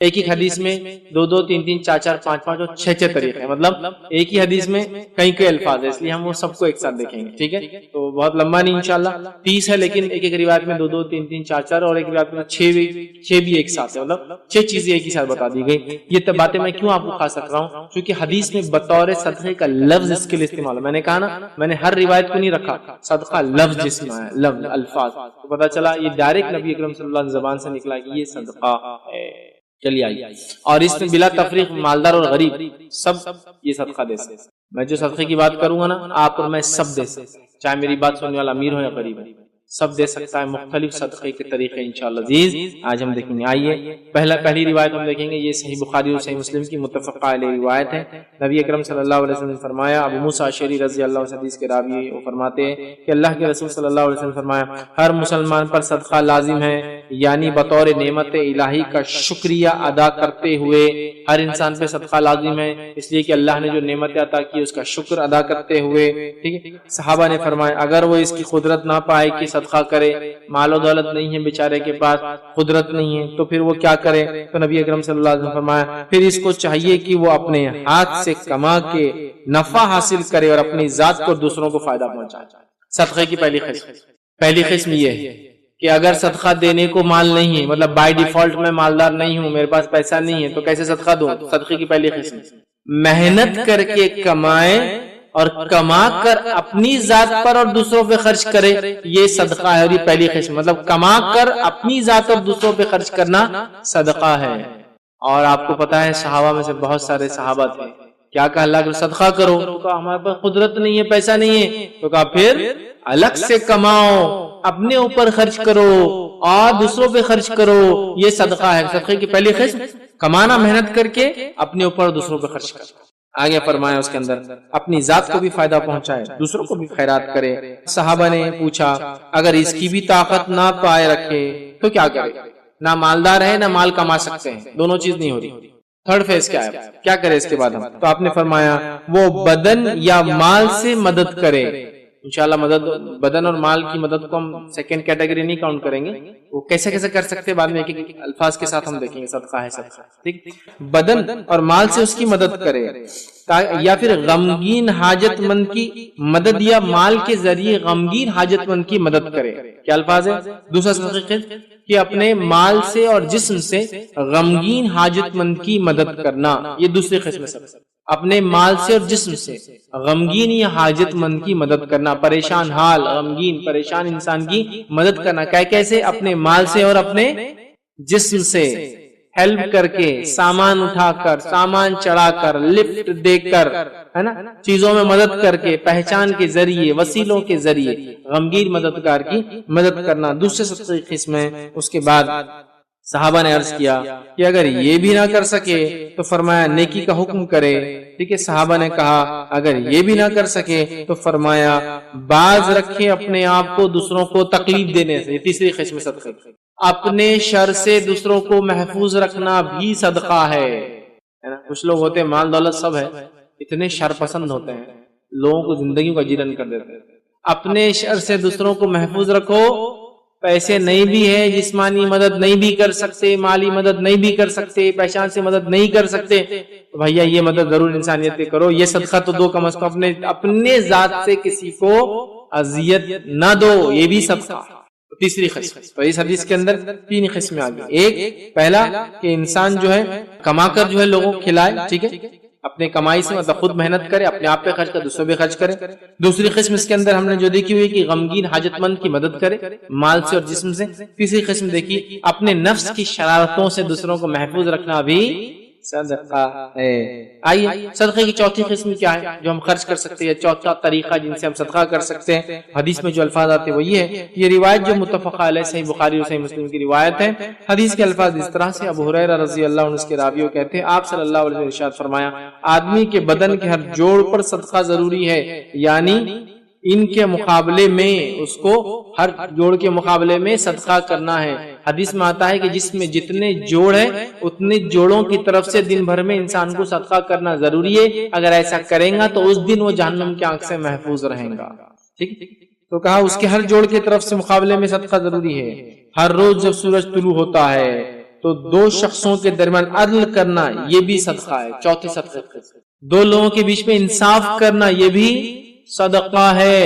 ایک ایک حدیث میں دو دو تین تین چار چار پانچ پانچ اور چھ چھ طریقے ہیں، مطلب ایک ہی حدیث میں کئی کئی الفاظ ہیں، اس لیے ہم وہ سب کو ایک ساتھ دیکھیں گے، ٹھیک ہے؟ تو بہت لمبا نہیں انشاءاللہ، 30 ہے، لیکن ایک ایک روایت میں دو دو تین تین چار چار اور ایک روایت میں چھ بھی ایک ساتھ ہے، مطلب 6 چیزیں ایک ہی ساتھ بتا دی گئی۔ یہ باتیں میں کیوں آپ کو خاص رکھ رہا ہوں؟ کیونکہ حدیث میں بطور صدقے کا لفظ اس کے لیے استعمال ہے۔ میں نے کہا نا، میں نے ہر روایت کو نہیں رکھا، صدقہ لفظ جس میں ہے، لفظ الفاظ، تو پتا چلا یہ ڈائریکٹ نبی اکرم صلی اللہ علیہ وسلم زبان سے نکلا کہ یہ صدقہ ہے۔ چلیے آئیے، اور اس میں بلا تفریق مالدار اور غریب سب یہ صدقہ دے سکتے۔ میں جو صدقے کی بات کروں گا نا، آپ اور میں سب دے سکتے، چاہے میری بات سننے والا امیر ہو یا غریب ہے، سب دے سکتا ہے۔ مختلف صدقے کے طریقے انشاءاللہ عزیز آج ہم دیکھیں گے۔ آئیے پہلی روایت ہم دیکھیں گے، یہ صحیح بخاری اور صحیح مسلم کی متفق علیہ روایت ہے۔ نبی اکرم صلی اللہ علیہ وسلم نے فرمایا، ابو موسیٰ اشعری رضی اللہ عنہ حدیث کے راوی وہ فرماتے ہیں کہ اللہ کے رسول صلی اللہ علیہ وسلم نے فرمایا، ہر مسلمان پر صدقہ لازم ہے، یعنی بطور نعمت الہی کا شکریہ ادا کرتے ہوئے ہر انسان پہ صدقہ لازم ہے، اس لیے کہ اللہ نے جو نعمت عطا کی اس کا شکر ادا کرتے ہوئے، ٹھیک ہے؟ صحابہ نے فرمایا اگر وہ اس کی قدرت نہ پائے کہ صدقہ کرے، مال و دولت نہیں ہے بیچارے کے پاس، قدرت نہیں ہے، تو پھر وہ کیا کرے؟ تو نبی اکرم صلی اللہ علیہ وسلم فرمایا پھر اس کو چاہیے کہ وہ اپنے ہاتھ سے کما کے نفع حاصل کرے اور اپنی ذات کو دوسروں کو فائدہ پہنچائے۔ صدقے کی پہلی قسم یہ ہے کہ اگر صدقہ دینے کو مال نہیں ہے، مطلب بائی ڈیفالٹ میں مالدار نہیں ہوں، میرے پاس پیسہ نہیں ہے، تو کیسے صدقہ دوں؟ صدقے کی پہلی قسم محنت کر کے کمائے اور کما کر اپنی ذات پر اور دوسروں پہ خرچ کرے، یہ صدقہ ہے۔ اور یہ پہلی قسم، مطلب کما کر اپنی ذات اور دوسروں پہ خرچ کرنا صدقہ ہے۔ اور آپ کو پتا ہے صحابہ میں سے بہت سارے صحابہ تھے، کیا کہا اللہ کے صدقہ کرو، تو کہا ہمارے پاس قدرت نہیں ہے، پیسہ نہیں ہے، تو کہا پھر الگ سے کماؤ، اپنے اوپر خرچ کرو اور دوسروں پہ خرچ کرو، یہ صدقہ ہے۔ صدقے کی پہلی قسم کمانا، محنت کر کے اپنے اوپر اور دوسروں پہ خرچ کرنا۔ آگے فرمایا اس کے اندر اپنی ذات کو بھی فائدہ پہنچائے، دوسروں کو بھی خیرات کرے۔ صحابہ نے پوچھا اگر اس کی بھی طاقت نہ پائے رکھے تو کیا کرے؟ نہ مالدار ہے نہ مال کما سکتے ہیں، دونوں چیز نہیں ہو رہی، تھرڈ فیز کیا ہے؟ کیا کرے اس کے بعد ہم؟ تو آپ نے فرمایا وہ بدن یا مال سے مدد کرے۔ انشاءاللہ بدن اور مال کی مدد کو ہم سیکنڈ کیٹیگری نہیں کاؤنٹ کریں گے، وہ کیسے کر سکتے بعد میں ایک ایک الفاظ کے ساتھ ہم دیکھیں گے۔ صدقہ ہے صدقہ، ٹھیک؟ بدن اور مال سے اس کی مدد کرے، یا پھر غمگین حاجت مند کی مدد یا مال کے ذریعے غمگین حاجت مند کی مدد کرے۔ کیا الفاظ ہے؟ دوسرا صدقہ کہ اپنے مال سے اور جسم سے غمگین حاجت مند کی مدد کرنا، یہ دوسری قسم ہے۔ اپنے مال سے اور جسم سے غمگین یا حاجت مند کی مدد کرنا، پریشان حال، غمگین پریشان انسان کی مدد کرنا۔ کیسے؟ اپنے مال سے اور اپنے جسم سے ہیلپ کر کے، سامان اٹھا کر، سامان چڑھا کر، لفٹ دے کر، ہے نا، چیزوں میں مدد کر کے، پہچان کے ذریعے، وسیلوں کے ذریعے غمگین مددگار کی مدد کرنا، دوسرے صدقے کی قسم ہے۔ اس کے بعد صحابہ نے عرض کیا کہ اگر یہ بھی نہ کر سکے تو فرمایا نیکی کا حکم کرے، ٹھیک ہے؟ صحابہ نے کہا اگر یہ بھی نہ کر سکے تو فرمایا باز رکھے اپنے آپ کو دوسروں کو تکلیف دینے سے، یہ تیسری قسم صدقے۔ اپنے شر سے دوسروں کو محفوظ رکھنا بھی صدقہ ہے۔ کچھ لوگ ہوتے ہیں مال دولت سب ہے، اتنے شر پسند ہوتے ہیں، لوگوں کو زندگیوں کا جیرن کر دیتے ہیں۔ اپنے شر سے دوسروں کو محفوظ رکھو، پیسے نہیں بھی ہے، جسمانی مدد نہیں بھی کر سکتے، مالی مدد نہیں بھی کر سکتے، پہچان سے مدد نہیں کر سکتے، تو بھیا یہ مدد ضرور انسانیت پہ کرو، یہ صدقہ تو دو کم از کم، اپنے ذات سے کسی کو اذیت نہ دو، یہ بھی صدقہ۔ تیسری قسم، تو اس حدیث کے اندر 3 قسمیں آ گئی۔ ایک پہلا کہ انسان جو ہے کما کر جو ہے لوگوں کو کھلائے، ٹھیک ہے، اپنے کمائی سے مطلب خود محنت کرے، اپنے آپ پہ خرچ کرے، دوسروں پہ خرچ کرے۔ دوسری قسم اس کے اندر ہم نے جو دیکھی ہوئی کہ غمگین حاجت مند کی مدد کرے مال سے اور جسم سے۔ تیسری قسم دیکھی اپنے نفس کی شرارتوں سے دوسروں کو محفوظ رکھنا بھی صدقہ ہے۔ آئیے صدقے کی چوتھی قسم کیا ہے جو ہم خرچ کر سکتے ہیں، چوتھا طریقہ جن سے ہم صدقہ کر سکتے ہیں۔ حدیث میں جو الفاظ آتے ہیں وہ یہ ہے، یہ روایت جو متفق علیہ صحیح بخاری اور صحیح مسلم کی روایت ہے۔ حدیث کے الفاظ اس طرح سے، ابو ہریرہ رضی اللہ عنہ اس کے راوی کہتے ہیں آپ صلی اللہ علیہ وسلم نے ارشاد فرمایا آدمی کے بدن کے ہر جوڑ پر صدقہ ضروری ہے، یعنی ان کے مقابلے میں اس کو ہر جوڑ کے مقابلے میں صدقہ کرنا ہے۔ حدیث میں آتا ہے کہ جس میں جتنے جوڑ ہیں اتنے جوڑوں کی طرف سے دن بھر میں انسان کو صدقہ کرنا ضروری ہے، اگر ایسا کرے گا تو اس دن وہ جہنم کی آنکھ سے محفوظ رہے گا۔ ٹھیک، تو کہا اس کے ہر جوڑ کی طرف سے مقابلے میں صدقہ ضروری ہے۔ ہر روز جب سورج طلوع ہوتا ہے تو دو شخصوں کے درمیان عدل کرنا یہ بھی صدقہ ہے. چوتھے صدقے دو لوگوں کے بیچ میں انصاف کرنا یہ بھی صدقہ ہے.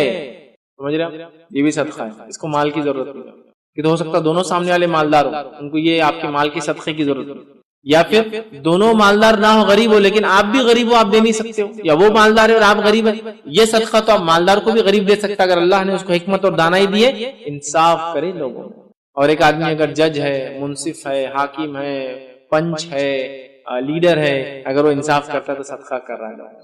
سمجھ رہے ہیں؟ یہ بھی صدقہ ہے. اس کو مال کی ضرورت نہیں کہ تو ہو سکتا دونوں سامنے والے مالدار ہو, ان کو یہ آپ کے مال کے صدقے کی ضرورت نہیں, یا پھر دونوں مالدار نہ ہو, غریب ہو لیکن آپ بھی غریب ہو, آپ دے نہیں سکتے ہو, یا وہ مالدار ہے اور آپ غریب ہیں, یہ صدقہ تو آپ مالدار کو بھی غریب دے سکتا اگر اللہ نے اس کو حکمت اور دانائی دیے. انصاف کرے لوگوں میں. اور ایک آدمی اگر جج ہے, منصف ہے, حاکم ہے, پنچ ہے, لیڈر ہے, اگر وہ انصاف کرتا ہے تو صدقہ کر رہا ہے,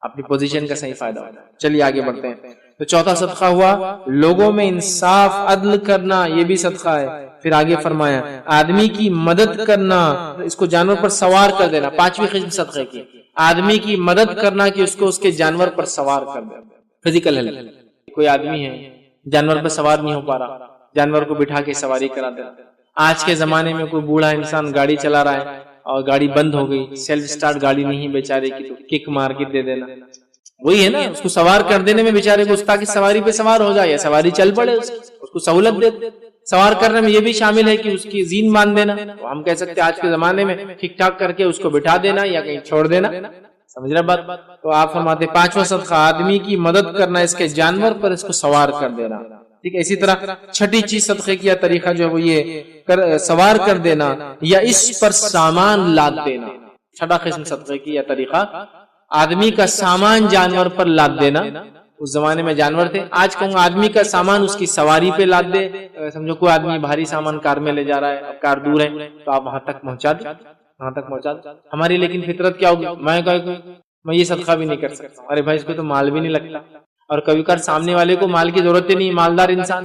اپنی پوزیشن کا صحیح فائدہ ہوتا ہے. چلیے آگے بڑھتے ہیں. تو چوتھا صدقہ ہوا لوگوں میں انصاف عدل کرنا, یہ بھی صدقہ ہے. پھر آگے فرمایا آدمی کی مدد کرنا, اس کو جانور پر سوار کر دینا. پانچویں قسم صدقے کی آدمی کی مدد کرنا کہ اس کو اس کے جانور پر سوار کر دینا. فزیکل ہیلپ, کوئی آدمی ہے جانور پر سوار نہیں ہو پا رہا, جانور کو بٹھا کے سواری کرا دینا. آج کے زمانے میں کوئی بوڑھا انسان گاڑی چلا رہا ہے اور گاڑی بند ہو گئی, سیلف سٹارٹ گاڑی نہیں بیچارے کی, تو کک مار کے دے دینا. وہی ہے نا, اس کو سوار کر دینے میں بیچارے کو, تاکہ سواری پہ سوار ہو جائے یا سواری چل پڑے, اس کو سہولت دے. سوار کرنے میں یہ بھی شامل ہے کہ اس کی زین باندھ دینا. ہم کہہ سکتے ہیں آج کے زمانے میں ٹھیک ٹھاک کر کے اس کو بٹھا دینا یا کہیں چھوڑ دینا. سمجھ رہے بات؟ تو آپ فرماتے پانچواں صدقہ آدمی کی مدد کرنا, اس کے جانور پر اس کو سوار کر دینا. ٹھیک ہے. اسی طرح چھٹی چیز صدقے کی طریقہ جو ہے وہ یہ سوار کر دینا یا اس پر سامان لاد دینا. چھٹا قسم صدقے کی طریقہ آدمی کا سامان جانور پر لاد دینا. اس زمانے میں جانور تھے, آج کہوں آدمی کا سامان اس کی سواری پہ لاد دے. سمجھو کوئی آدمی بھاری سامان کار میں لے جا رہا ہے, اب کار دور ہے تو آپ وہاں تک پہنچا دیں, وہاں تک پہنچا دیں. ہماری لیکن فطرت کیا ہوگی, میں یہ صدقہ بھی نہیں کر سکتا. ارے بھائی اس کو تو مال بھی نہیں لگتا. اور کبھی کبھار سامنے والے کو مال کی ضرورت نہیں, مالدار انسان.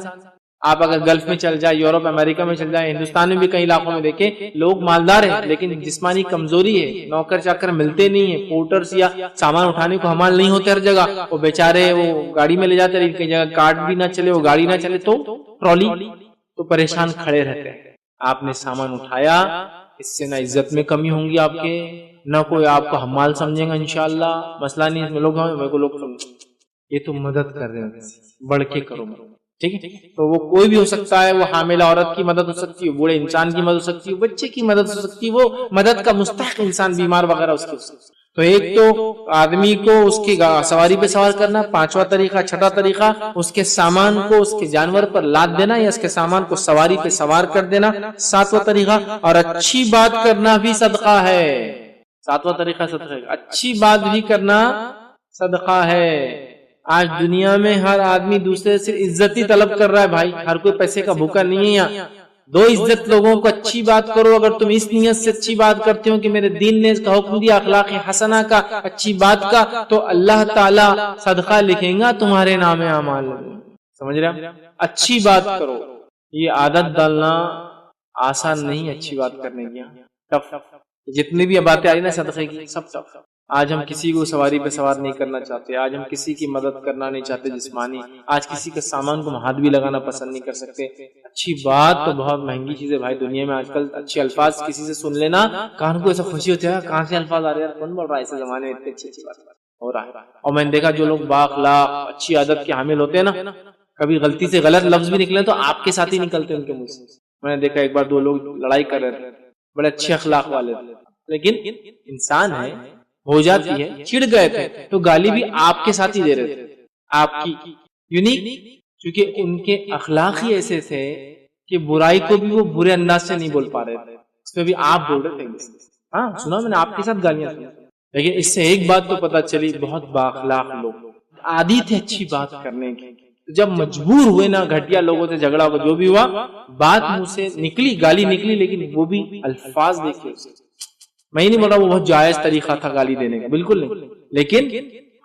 آپ اگر گلف میں چل جائے, یورپ امریکہ میں چل جائے, ہندوستان میں بھی کئی علاقوں میں دیکھیں لوگ مالدار ہیں لیکن جسمانی کمزوری ہے, نوکر چاکر ملتے نہیں ہیں, پورٹرز یا سامان اٹھانے کو حمال نہیں ہوتے ہر جگہ, وہ بیچارے وہ گاڑی میں لے جاتے ہیں, کئی جگہ کارٹ بھی نہ چلے, وہ گاڑی نہ چلے تو ٹرالی, تو پریشان کھڑے رہتے ہیں. آپ نے سامان اٹھایا, اس سے نہ عزت میں کمی ہوں گی آپ کے, نہ کوئی آپ کو حمال سمجھے گا انشاءاللہ. مسئلہ نہیں, اس میں لوگ سمجھیں یہ تو مدد کر رہے ہیں, بڑھ کے کرو. ٹھیک ہے. تو وہ کوئی بھی ہو سکتا ہے, وہ حاملہ عورت کی مدد ہو سکتی ہے, بوڑھے انسان کی مدد ہو سکتی ہے, بچے کی مدد ہو سکتی ہے, وہ مدد کا مستحق انسان بیمار وغیرہ اس کی. تو ایک تو آدمی کو اس کی سواری پہ سوار کرنا, پانچواں طریقہ. چھٹا طریقہ اس کے سامان کو اس کے جانور پر لاد دینا یا اس کے سامان کو سواری پہ سوار کر دینا. ساتواں طریقہ اور اچھی بات کرنا بھی صدقہ ہے. ساتواں طریقہ صدقہ, اچھی بات بھی کرنا صدقہ ہے. آج دنیا میں ہر آدمی دوسرے سے عزت ہی طلب کر رہا ہے بھائی, ہر کوئی پیسے کا بھوکا نہیں ہے. یہاں دو عزت لوگوں کو, اچھی بات کرو. اگر تم اس نیت سے اچھی بات کرتے ہو کہ میرے دین نے اس کا حکم دیا اخلاق حسنہ کا, اچھی بات کا, تو اللہ تعالی صدقہ لکھیں گا تمہارے نام اعمال. سمجھ رہے ہیں؟ اچھی بات کرو. یہ عادت ڈالنا آسان نہیں, اچھی بات کرنے کی. ٹف جتنی بھی باتیں آئی نا صدقے کی, سب ٹف. آج ہم کسی کو سواری پہ سوار نہیں کرنا چاہتے, آج ہم کسی کی مدد کرنا نہیں چاہتے جسمانی, آج کسی کے سامان کو ہاتھ بھی لگانا پسند نہیں کر سکتے. اچھی بات تو بہت مہنگی چیز ہے بھائی دنیا میں. آج کل اچھے الفاظ کسی سے سن لینا, کان کو ایسا خوشی ہوتی ہے, کہاں سے الفاظ آ رہے ہیں, کون بول رہا ہے ایسے زمانے میں اتنی اچھی بات ہو رہا ہے. اور میں نے دیکھا جو لوگ بااخلاق اچھی عادت کے حامل ہوتے ہیں نا, کبھی غلطی سے غلط لفظ بھی نکلے تو آپ کے ساتھ ہی نکلتے ان کے منہ سے. میں نے دیکھا ایک بار دو لوگ لڑائی کر رہے تھے, بڑے اچھے اخلاق والے تھے, لیکن انسان ہے ہو جاتی ہے, چڑ گئے تھے تو گالی بھی آپ کے ساتھ ہی دے رہے تھے, آپ کی یونیک, کیونکہ ان کے اخلاق ہی ایسے تھے کہ برائی کو بھی وہ برے انداز سے نہیں بول پا رہے تھے, اس میں بھی آپ بول رہے تھے. ہاں سنا میں نے آپ کے ساتھ گالیاں سنی, لیکن اس سے ایک بات تو پتا چلی, بہت بااخلاق لوگ عادی تھے اچھی بات کرنے کی. جب مجبور ہوئے نا, گھٹیا لوگوں سے جھگڑا ہوا, جو بھی ہوا, بات منہ سے نکلی, گالی نکلی, لیکن وہ بھی الفاظ دیکھے. میں نہیں بول رہا وہ بہت جائز طریقہ تھا گالی دینے کا, بالکل نہیں, لیکن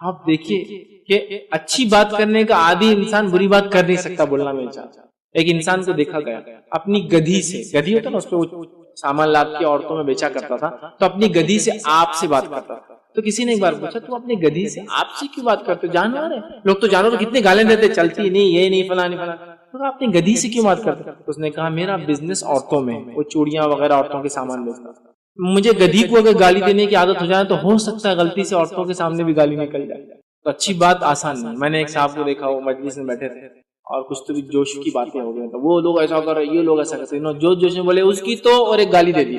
آپ دیکھیے کہ اچھی بات کرنے کا عادی انسان بری بات کر نہیں سکتا بولنا نہیں چاہتا. ایک انسان کو دیکھا گیا اپنی گدھی سے, گدھی ہوتا نا اس پہ وہ سامان لاد کے عورتوں میں بیچا کرتا تھا, تو اپنی گدھی سے آپ سے بات کرتا تھا. تو کسی نے ایک بار پوچھا تو اپنی گدھی سے آپ سے کیوں بات کرتے, جانور ہے, لوگ تو جانور کو کتنے گالیں دیتے, چلتی نہیں, یہ نہیں, فلاں نہیں, فلاں, تو آپ اپنی گدھی سے کیوں بات کرتے. اس نے کہا میرا بزنس عورتوں میں, وہ چوڑیاں وغیرہ عورتوں کے سامان بیچتا, مجھے گدھی کو اگر گالی دینے کی عادت ہو جائے تو ہو سکتا ہے غلطی سے عورتوں کے سامنے بھی گالی نکل جائے. تو اچھی بات آسان نہیں. میں نے ایک صاحب کو دیکھا, وہ مجلس میں بیٹھے تھے اور کچھ تو بھی جوش کی باتیں ہو گئی، تو وہ لوگ ایسا کر رہے، یہ لوگ ایسا کرتے ہیں، جوش میں بولے اس کی تو، اور ایک گالی دے دی،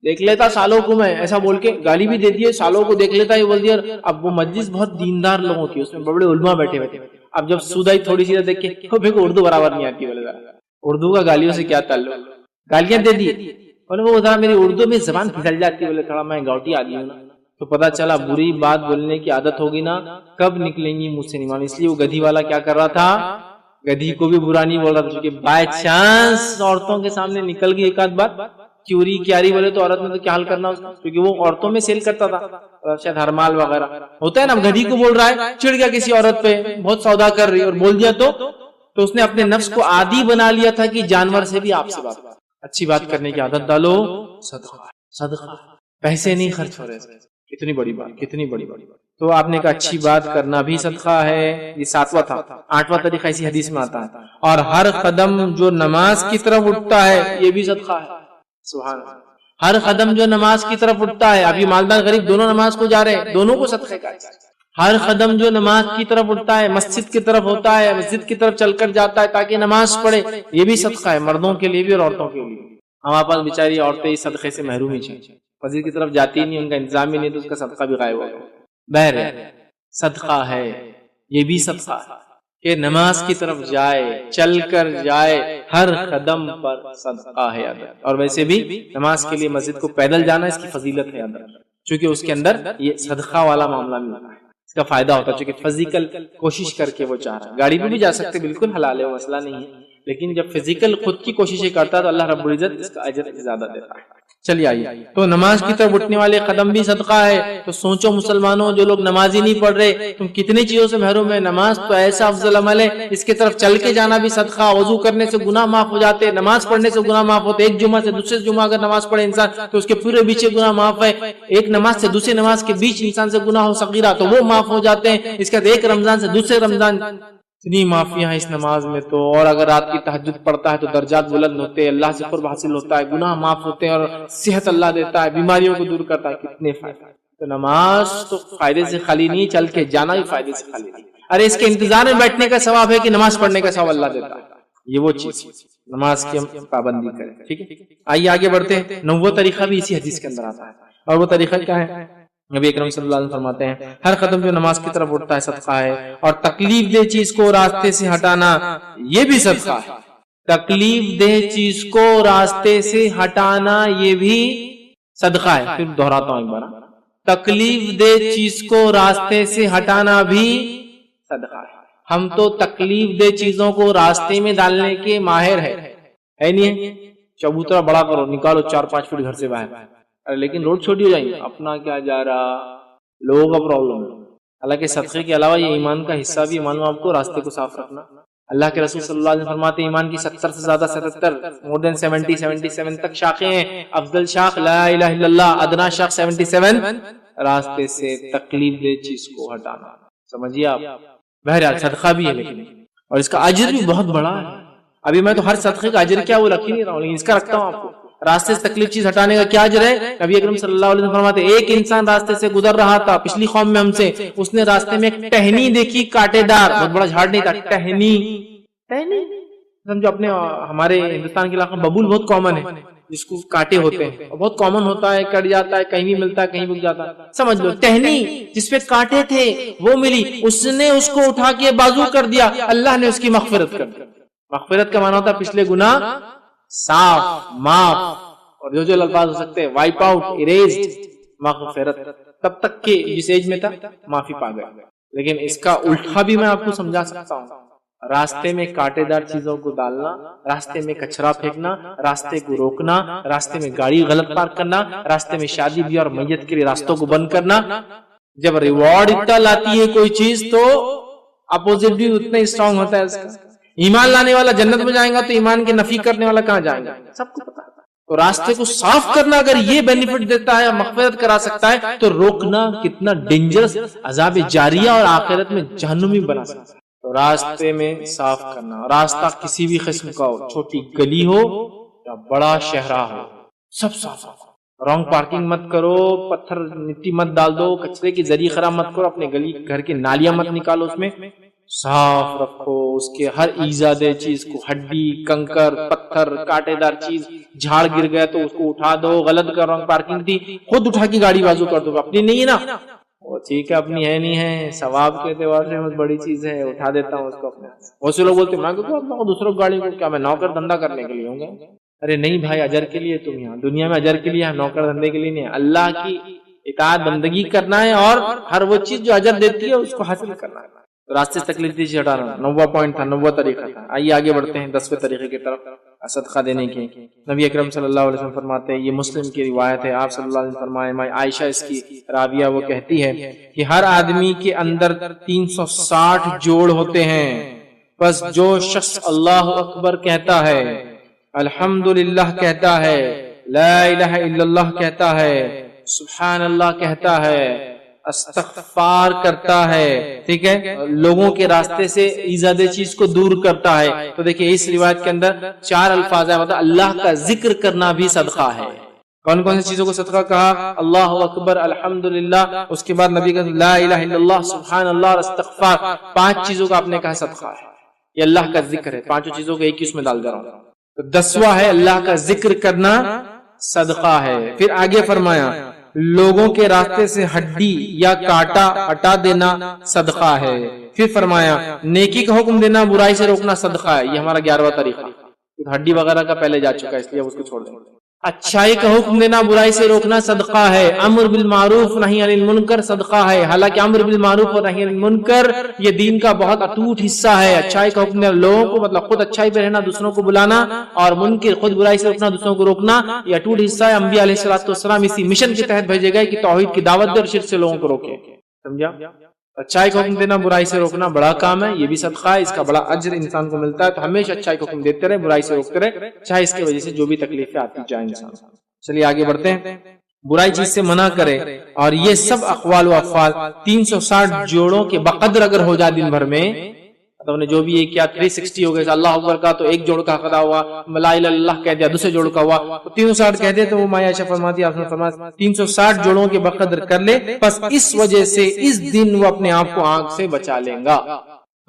دیکھ لیتا سالوں کو میں ایسا بول کے گالی بھی دے دیے، سالوں کو دیکھ لیتا یہ بول دیا۔ اب وہ مجلس بہت دیندار لوگوں کی، اس میں بڑے علماء بیٹھے ہوئے تھے، اب جب سودائی تھوڑی سی دیکھ کے پھر کو اردو برابر نہیں آتی، بولے اردو کا گالیوں سے کیا تعلق، گالیاں دے دی، اور وہ ذرا میری اردو میں زبان پھسل جاتی ہے، بولے تھوڑا میں گاؤٹی آدمی ہوں نا، تو پتا چلا بری بات بولنے کی عادت ہوگی نا، کب نکلیں گی مجھ سے نہیں مان۔ اس لیے وہ گدھی والا کیا کر رہا تھا، گدھی کو بھی برا نہیں بول رہا تھا، کیونکہ بائی چانس عورتوں کے سامنے نکل گئی ایک آدھ بات چوری کیاری بولے تو عورت میں تو کیا حال کرنا اس کا، کیونکہ وہ عورتوں میں سیل کرتا تھا، شاید ہرمال وغیرہ ہوتا ہے نا، گدھی کو بول رہا ہے، چڑ گیا کسی عورت پہ، بہت سودا کر رہی اور بول دیا تو اس نے اپنے نفس کو عادی بنا لیا تھا کہ جانور سے بھی آپ سے بات، اچھی بات کرنے کی عادت ڈالو، صدقہ، پیسے نہیں خرچ ہو رہے، کتنی بڑی بات، کتنی بڑی بات۔ تو آپ نے کہا اچھی بات کرنا بھی صدقہ ہے، یہ 7واں تھا۔ 8واں طریقہ اسی حدیث میں آتا ہے، اور ہر قدم جو نماز کی طرف اٹھتا ہے یہ بھی صدقہ ہے، سبحان اللہ، ہر قدم جو نماز کی طرف اٹھتا ہے، ابھی مالدار غریب دونوں نماز کو جا رہے ہیں، دونوں کو صدقے کا، ہر قدم جو نماز کی طرف اٹھتا ہے، مسجد کی طرف ہوتا ہے، مسجد کی طرف چل کر جاتا ہے تاکہ نماز پڑھے، یہ بھی صدقہ ہے، مردوں کے لیے بھی اور عورتوں کے لیے۔ ہمارے پاس بیچاری عورتیں اس صدقے سے محروم ہی ہیں، مسجد کی طرف جاتی نہیں، ان کا انتظام ہی نہیں، تو اس کا صدقہ بھی غائب ہوگا۔ بہرحال صدقہ ہے، یہ بھی صدقہ ہے کہ نماز کی طرف جائے، چل کر جائے، ہر قدم پر صدقہ ہے ادا۔ اور ویسے بھی نماز کے لیے مسجد کو پیدل جانا اس کی فضیلت ہے ادا، چونکہ اس کے اندر یہ صدقہ والا معاملہ بھی ہوتا ہے، اس کا فائدہ ہوتا ہے، چونکہ فزیکل کوشش کر کے وہ چاہ رہا ہے۔ گاڑی پہ بھی جا سکتے، بالکل حلال ہے، وہ مسئلہ نہیں ہے، لیکن جب فزیکل خود کی کوششیں کرتا ہے تو اللہ رب العزت اس کا اجر زیادہ دیتا ہے۔ چلیے آئیے، تو نماز کی طرف اٹھنے والے قدم بھی صدقہ ہے۔ تو سوچو مسلمانوں، جو لوگ نمازی نہیں پڑھ رہے، تم کتنی چیزوں سے محروم ہے۔ نماز تو ایسا افضل عمل ہے، اس کی طرف چل کے جانا بھی صدقہ، وضو کرنے سے گناہ معاف ہو جاتے، نماز پڑھنے سے گناہ معاف ہوتے، ایک جمعہ سے دوسرے جمعہ اگر نماز پڑھے انسان تو اس کے پورے پیچھے گناہ معاف ہے، ایک نماز سے دوسری نماز کے بیچ انسان سے گناہ ہو صغیرہ تو وہ معاف ہو جاتے ہیں، اس کے بعد ایک رمضان سے دوسرے رمضان، اتنی معافیاں ہیں اس نماز میں تو۔ اور اگر رات کی تہجد پڑھتا ہے تو درجات بلند ہوتے ہیں، اللہ سے قرب حاصل ہوتا ہے، گناہ معاف ہوتے ہیں، اور صحت اللہ دیتا ہے، بیماریوں کو دور کرتا ہے، کتنے فائدے۔ تو نماز تو فائدے سے خالی نہیں، چل کے جانا بھی فائدے سے خالی نہیں۔ ارے اس کے انتظار میں بیٹھنے کا ثواب ہے کہ نماز پڑھنے کا ثواب اللہ دیتا ہے، یہ وہ چیز نماز کی ہم پابندی کریں، ٹھیک ہے۔ آئیے آگے بڑھتے ہیں۔ 9واں طریقہ بھی اسی حدیث کے اندر آتا ہے، اور وہ طریقہ کیا ہے؟ نبی اکرم صلی اللہ علیہ وسلم فرماتے ہیں، ہر قدم جو نماز کی طرف اٹھتا ہے صدقہ ہے، اور تکلیف دہ چیز کو راستے سے ہٹانا یہ بھی صدقہ ہے۔ تکلیف دہ چیز کو راستے سے ہٹانا یہ بھی صدقہ ہے۔ پھر دہراتا ہوں ایک بار، تکلیف دہ چیز کو راستے سے ہٹانا بھی صدقہ ہے۔ ہم تو تکلیف دہ چیزوں کو راستے میں ڈالنے کے ماہر ہے نہیں؟ چبوترا بڑا کرو، نکالو 4-5 فٹ گھر سے باہر، لیکن روڈ چھوٹی ہو جائیں گے، اپنا کیا جا رہا، لوگوں کا پرابلم ہے۔ حالانکہ صدقے کے علاوہ یہ ایمان کا حصہ بھی، معلوم آپ کو، راستے کو صاف رکھنا۔ اللہ کے رسول صلی اللہ علیہ وسلم فرماتے ہیں ایمان کی 70 سے زیادہ 77 تک شاخیں ہیں، افضل شاخ لا الہ الا اللہ، ادنا شاخ 77 راستے سے تکلیف دہ چیز کو ہٹانا، سمجھیے آپ۔ بہرحال صدقہ بھی ہے لیکن، اور اس کا اجر بھی بہت بڑا ہے۔ ابھی میں تو ہر صدقے کا اجر کیا وہ رکھ ہی نہیں رہا ہوں، لیکن اس کا رکھتا ہوں آپ کو۔ راستے سے تکلیف چیز ہٹانے کا کیا اجر ہے؟ نبی اکرم صلی اللہ علیہ وسلم فرماتے ہیں، ایک انسان راستے سے گزر رہا تھا پچھلی قوم میں ہم سے، اس نے راستے میں ایک ٹہنی دیکھی، کانٹے دار، بہت بڑا جھاڑ نہیں تھا، ٹہنی سمجھو، اپنے ہمارے ہندوستان کے علاقے میں ببول بہت کامن ہے، جس کو کانٹے ہوتے ہیں، بہت کامن ہوتا ہے، کٹ جاتا ہے، کہیں بھی ملتا ہے، کہیں بھی جاتا ہے، سمجھ لو ٹہنی جس پہ کانٹے تھے وہ ملی، اس نے اس کو اٹھا کے بازو کر دیا، اللہ نے اس کی مغفرت کر دی۔ مغفرت کا معنی ہوتا ہے پچھلے گناہ صاف، معاف، اور جو الفاظ ہو سکتے ہیں وائپ آؤٹ، اریزڈ، مغفرت، تب تک کہ جس ایج میں تھا معافی پا گیا۔ لیکن اس کا الٹا بھی میں آپ کو سمجھا سکتا ہوں، راستے میں کانٹے دار چیزوں کو ڈالنا، راستے میں کچرا پھینکنا، راستے کو روکنا، راستے میں گاڑی غلط پارک کرنا، راستے میں شادی بیاہ اور میت کے لیے راستوں کو بند کرنا، جب ریوارڈ اتنا لاتی ہے کوئی چیز تو اپوزٹ بھی اتنا ہی اسٹرانگ ہوتا ہے اس کا۔ ایمان لانے والا جنت میں جائے گا تو ایمان کی نفی کرنے والا کہاں جائے گا، سب کو پتا ہے۔ تو راستے کو صاف کرنا اگر یہ بینیفٹ دیتا ہے، مغفرت کرا سکتا ہے، تو روکنا کتنا ڈینجرس، عذاب جاریہ اور آخرت میں جہنمی بنا سکتا ہے۔ تو راستے میں صاف کرنا، راستہ کسی بھی قسم کا ہو، چھوٹی گلی ہو یا بڑا شہرہ ہو، سب صاف۔ رانگ پارکنگ مت کرو، پتھر مٹی مت ڈال دو، کچرے کی ذریعہ خراب مت کرو، اپنے گلی گھر کی نالیاں مت نکالو، اس میں صاف رکھو، اس کے ہر ایزادہ چیز کو، ہڈی، کنکر، پتھر، کانٹے دار چیز، جھاڑ گر گیا تو اس کو اٹھا دو، غلط کر رہا ہوں پارکنگ تھی خود اٹھا کے گاڑی بازو کر دو، اپنی نہیں ہے نا وہ ٹھیک ہے، اپنی ہے نہیں ہے، ثواب کے اعتبار سے بہت بڑی چیز ہے، اٹھا دیتا ہوں اس کو اپنے۔ بہت سے لوگ بولتے ہیں میں کیوں دوسروں کو گاڑی کو، کیا میں نوکر دھندا کرنے کے لیے ہوں گا؟ ارے نہیں بھائی، اجر کے لیے تم یہاں دنیا میں اجر کے لیے، نوکر دھندے کے لیے نہیں، اللہ کی اطاعت بندگی کرنا ہے اور ہر وہ چیز جو اجر دیتی ہے اس کو حاصل کرنا ہے۔ راستے سے تکلیف دیجیے ہٹانا، 90 پوائنٹ تھا، 90 طریقہ تھا۔ آئیے آگے بڑھتے ہیں 10ویں طریقے کی طرف، صدقہ دینے کے۔ نبی اکرم صلی اللہ علیہ وسلم فرماتے ہیں، یہ مسلم کی روایت ہے، آپ صلی اللہ علیہ وسلم فرمائے، میں عائشہ اس کی راویہ، وہ کہتی ہے کہ ہر آدمی کے اندر 360 جوڑ ہوتے ہیں، بس جو شخص اللہ اکبر کہتا ہے، الحمدللہ کہتا ہے، لا الہ الا اللہ کہتا ہے، سبحان اللہ کہتا ہے، استغفار کرتا ہے، ٹھیک ہے، لوگوں کے راستے سے ایزادہ چیز کو دور کرتا ہے۔ تو دیکھیں اس روایت کے اندر 4 الفاظ ہیں، مطلب اللہ کا ذکر کرنا بھی صدقہ ہے۔ کون کون سی چیزوں کو صدقہ کہا؟ اللہ اکبر، الحمدللہ، اس کے بعد نبی کا لا الہ الا اللہ، سبحان اللہ اور استغفار، 5 چیزوں کا آپ نے کہا صدقہ ہے، یہ اللہ کا ذکر ہے۔ 5 چیزوں کو ایک ہی اس میں ڈال دے رہا ہوں۔ تو 10واں ہے اللہ کا ذکر کرنا صدقہ ہے۔ پھر آگے فرمایا لوگوں کے راستے سے ہڈی یا کانٹا ہٹا دینا صدقہ ہے۔ پھر فرمایا نیکی کا حکم دینا، برائی سے روکنا صدقہ ہے۔ یہ ہمارا 11واں طریقہ، ہڈی وغیرہ کا پہلے جا چکا ہے اس لیے اس کو چھوڑ دیں۔ اچھائی کا حکم دینا، برائی سے روکنا صدقہ ہے۔ امر بالمعروف نہی عن المنکر صدقہ ہے۔ حالانکہ امر بالمعروف اور نہی عن المنکر یہ دین کا بہت اٹوٹ حصہ ہے۔ اچھائی کا حکم دینا، لوگوں کو مطلب خود اچھائی پہ رہنا، دوسروں کو بلانا، اور منکر خود برائی سے روکنا، دوسروں کو روکنا، یہ اٹوٹ حصہ ہے۔ انبیاء علیہ السلام اسی مشن کے تحت بھیجے گئے کہ توحید کی دعوت دے اور شرک سے لوگوں کو روکے، سمجھا؟ اچھائی کا حکم دینا، برائی سے روکنا بڑا کام ہے، یہ بھی صدقہ ہے، اس کا بڑا اجر انسان کو ملتا ہے۔ تو ہمیشہ اچھائی کا حکم دیتے رہے، برائی سے روکتے رہے، چاہے اس کی وجہ سے جو بھی تکلیفیں آتی جائیں انسان۔ چلیے آگے بڑھتے ہیں، برائی چیز سے منع کرے، اور یہ سب اقوال و افعال 360 جوڑوں کے بقدر اگر ہو جائے دن بھر میں، تو نے جو بھی یہ کیا 360 ہو گئے، اللہ اکبر کا تو 1 جوڑ کا ادا ہوا، لا الہ الا اللہ کہہ دیا دوسرے جوڑ کا ہوا، تو 360 کہتے تو وہ ماں عائشہ فرماتی آپ نے فرمایا 360 جوڑوں کے بقدر کر لے، بس اس وجہ سے اس دن وہ اپنے آپ کو آنکھ سے بچا لیں گا۔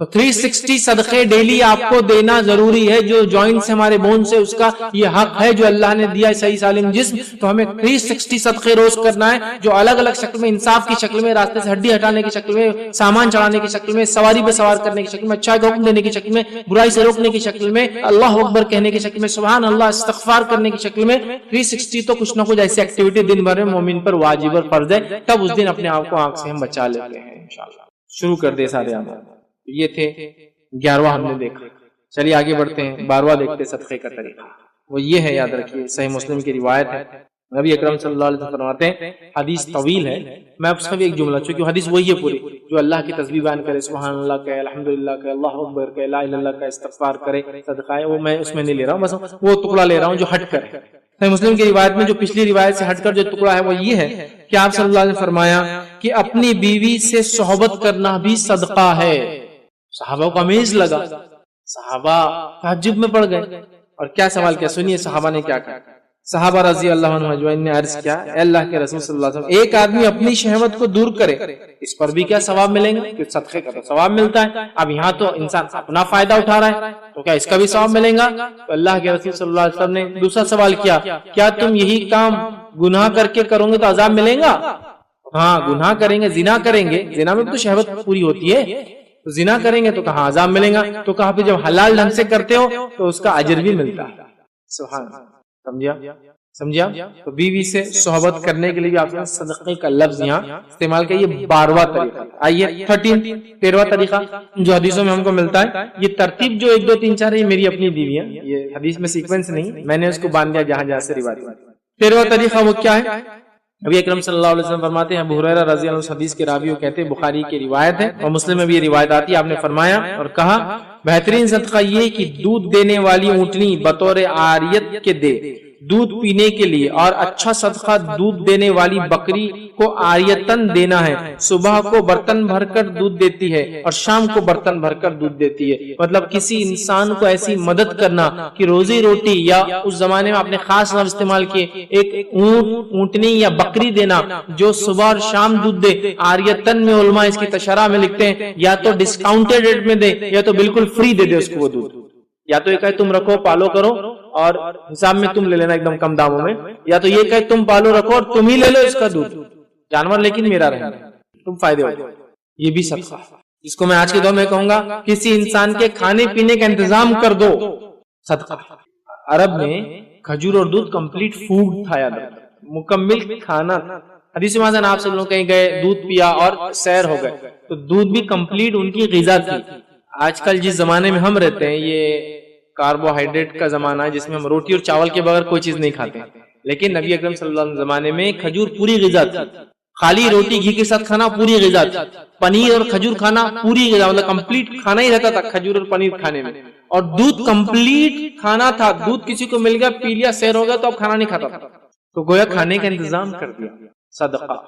تو 360 صدقے ڈیلی آپ کو دینا ضروری ہے، جو جوائنٹ سے ہمارے بون سے اس کا یہ حق ہے جو اللہ نے دیا ہے صحیح سالم جسم، تو ہمیں 360 صدقے روز کرنا ہے، جو الگ الگ شکل میں، انصاف کی شکل میں، راستے سے ہڈی ہٹانے کی شکل میں، سامان چڑھانے کی شکل میں، سواری پہ سوار کرنے کی شکل میں، اچھائی کا حکم دینے کی شکل میں، برائی سے روکنے کی شکل میں، اللہ اکبر کہنے کی شکل میں، سبحان اللہ استغفار کرنے کی شکل میں۔ 360 تو کچھ نہ کچھ ایسی ایکٹیویٹی دن بھر میں مومن پر واجب اور فرض ہے، تب اس دن اپنے آپ کو آنکھ سے ہم بچا لیتے ہیں انشاءاللہ۔ شروع کر دے سارے عمل، یہ تھے 11واں ہم نے دیکھا۔ چلیے آگے بڑھتے ہیں، 12واں دیکھتے صدقے کا طریقہ، وہ یہ ہے، یاد رکھیے صحیح مسلم کی روایت ہے، نبی اکرم صلی اللہ علیہ وسلم فرماتے ہیں، حدیث طویل ہے، میں آپ سے بھی ایک جملہ، چونکہ حدیث وہی ہے پوری، جو اللہ کی تسبیح بیان کرے، سبحان اللہ کہے، الحمدللہ کہے، اللہ اکبر کہے، لا الہ الا اللہ کہے، استغفار کرے، صدقہ ہے، وہ میں اس میں نہیں لے رہا ہوں، بس وہ ٹکڑا لے رہا ہوں جو ہٹ کر ہے۔ صحیح مسلم کی روایت میں جو پچھلی روایت سے ہٹ کر جو ٹکڑا ہے وہ یہ ہے کہ آپ صلی اللہ علیہ وسلم فرمایا کہ اپنی بیوی سے صحبت کرنا بھی صدقہ ہے۔ صحابہ کو امیز لگا، صحابہ تعجب میں پڑ گئے، اور کیا سوال کیا، سنیے صحابہ نے کیا کہا۔ صحابہ رضی اللہ عنہ اجمعین نے عرض کیا، اے اللہ کے رسول صلی اللہ علیہ وسلم، ایک آدمی اپنی شہوت کو دور کرے، اس پر بھی کیا ثواب ملیں گے؟ کہ صدقے کا تو ثواب ملتا ہے، اب یہاں تو انسان اپنا فائدہ اٹھا رہا ہے، تو کیا اس کا بھی ثواب ملے گا؟ تو اللہ کے رسول صلی اللہ علیہ وسلم نے دوسرا سوال کیا، کیا تم یہی کام گناہ کر کے کرو گے تو عذاب ملے گا؟ ہاں، گناہ کریں گے، زنا کریں گے، زنا میں تو شہوت پوری ہوتی ہے، تو زنا کریں گے تو کہاں عذاب ملے گا؟ تو کہا پھر جب حلال ڈھنگ سے کرتے ہو تو اس کا اجر بھی ملتا ہے۔ سبحان اللہ، سمجھا؟ تو بیوی سے صحبت کرنے کے لیے بھی آپ نے صدقے کا لفظ یہاں استعمال کیا، یہ 12واں طریقہ۔ آئیے 13واں طریقہ جو حدیثوں میں ہم کو ملتا ہے، یہ ترتیب جو 1 2 3 4 ہے، یہ میری اپنی بیوی ہے، یہ حدیث میں سیکوینس نہیں، میں نے اس کو باندھ دیا جہاں جہاں سے روایت۔ 13واں طریقہ وہ کیا ہے؟ نبی اکرم صلی اللہ علیہ وسلم فرماتے ہیں، ابو ہریرہ رضی اللہ عنہ حدیث کے راوی کہتے ہیں، بخاری کی روایت ہے اور مسلم میں بھی یہ روایت آتی ہے، آپ نے فرمایا اور کہا، بہترین صدقہ یہ کہ دودھ دینے والی اونٹنی بطور عاریت کے دے، دودھ پینے کے لیے، اور اچھا صدقہ دودھ دینے والی بکری کو عاریتن دینا ہے، صبح کو برتن بھر کر دودھ دیتی ہے اور شام کو برتن بھر کر دودھ دیتی ہے۔ مطلب کسی انسان کو ایسی مدد کرنا کہ روزی روٹی، یا اس زمانے میں آپ نے خاص لفظ استعمال کیے، ایک اونٹنی یا بکری دینا جو صبح اور شام دودھ دے۔ عاریتن میں علماء اس کی تشرح میں لکھتے ہیں یا تو ڈسکاؤنٹڈ ریٹ میں دے یا تو بالکل فری دے اس کو وہ دودھ، یا تو یہ کہے تم رکھو پالو کرو اور حساب میں تم لے لینا ایک دم کم داموں میں، یا تو یہ کہے تم پالو رکھو اور تم ہی لے لو اس کا دودھ، جانور لیکن میرا رہے، تم فائدے ہو۔ یہ بھی صدقہ، جس کو میں آج کے دور میں کہوں گا کسی انسان کے کھانے پینے کا انتظام کر دو، صدقہ۔ عرب میں کھجور اور دودھ کمپلیٹ فوڈ تھا، یاد مکمل کھانا تھا۔ حدیث میں آپ سب لوگ کہیں گئے دودھ پیا اور سیر ہو گئے، تو دودھ بھی کمپلیٹ ان کی غذا تھی۔ آج کل جس زمانے میں ہم رہتے ہیں یہ کاربوہائیڈریٹ کا زمانہ ہے، جس میں ہم روٹی اور چاول کے بغیر کوئی چیز نہیں کھاتے، لیکن نبی اکرم صلی اللہ علیہ وسلم زمانے میں کھجور پوری غذا تھی۔ خالی روٹی گھی کے ساتھ کھانا پوری غذا تھی، پنیر اور کھجور کھانا پوری غذا، مطلب کمپلیٹ کھانا ہی رہتا تھا کھجور اور پنیر کھانے میں۔ اور دودھ کمپلیٹ کھانا تھا، دودھ کسی کو مل گیا پی لیا سیر ہو گیا تو اب کھانا نہیں کھاتا تھا، تو گویا کھانے کا انتظام کر دیا، صدقہ۔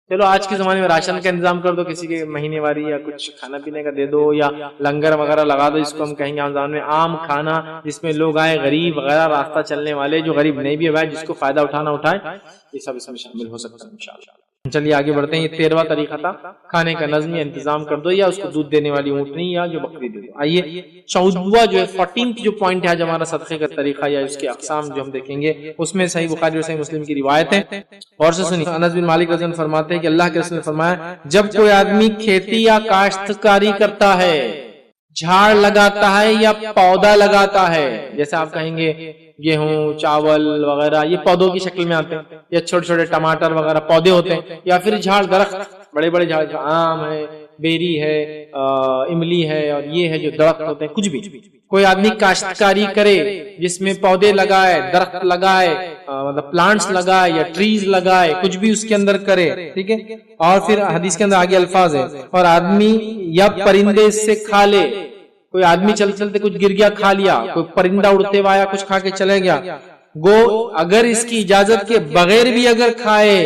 چلو آج کے زمانے میں راشن کا انتظام کر دو، کسی کے مہینے واری یا کچھ کھانا پینے کا دے دو، یا لنگر وغیرہ لگا دو، اس کو ہم کہیں گے زبان میں عام کھانا، جس میں لوگ آئے غریب وغیرہ راستہ چلنے والے، جو غریب نہیں بھی ہے جس کو فائدہ اٹھانا اٹھائے، یہ سب اس میں شامل ہو سکتا ہے انشاءاللہ۔ چلیے آگے بڑھتے ہیں۔ یہ 13واں طریقہ تھا، کھانے کا نظمی انتظام کر دو یا اس کو دودھ دینے والی اونٹنی یا جو بکری دے دو۔ آئیے 14واں جو ہے 14th جو پوائنٹ ہے ہمارا صدقے کا طریقہ یا اس کے اقسام جو ہم دیکھیں گے، اس میں صحیح بخاری اور صحیح مسلم کی روایت ہے، اور سے سنی۔ انس بن مالک رضی اللہ عنہ فرماتے ہیں کہ اللہ کے رسول نے فرمایا جب کوئی آدمی کھیتی یا کاشتکاری کرتا ہے، جھاڑ لگاتا ہے یا پودا لگاتا ہے، جیسے آپ کہیں گے گیہوں چاول وغیرہ یہ پودوں کی شکل میں آتے ہیں، یا چھوٹے چھوٹے ٹماٹر وغیرہ پودے ہوتے ہیں، یا پھر جھاڑ درخت بڑے بڑے جھاڑ، آم ہے، بیری ہے، املی ہے، اور یہ ہے جو درخت ہوتے ہیں، کچھ بھی کوئی آدمی کاشتکاری کرے جس میں پودے لگائے، درخت لگائے، مطلب پلانٹس لگائے یا ٹریز لگائے، کچھ بھی اس کے اندر کرے، ٹھیک ہے۔ اور پھر حدیث کے اندر آگے الفاظ ہے، اور آدمی یا پرندے اس سے کھا لے، کوئی آدمی چلتے چلتے کچھ گر گیا کھا لیا، کوئی پرندہ اڑتے ہوا آیا کچھ کھا کے چلے گیا، گو اگر اس کی اجازت کے بغیر بھی اگر کھائے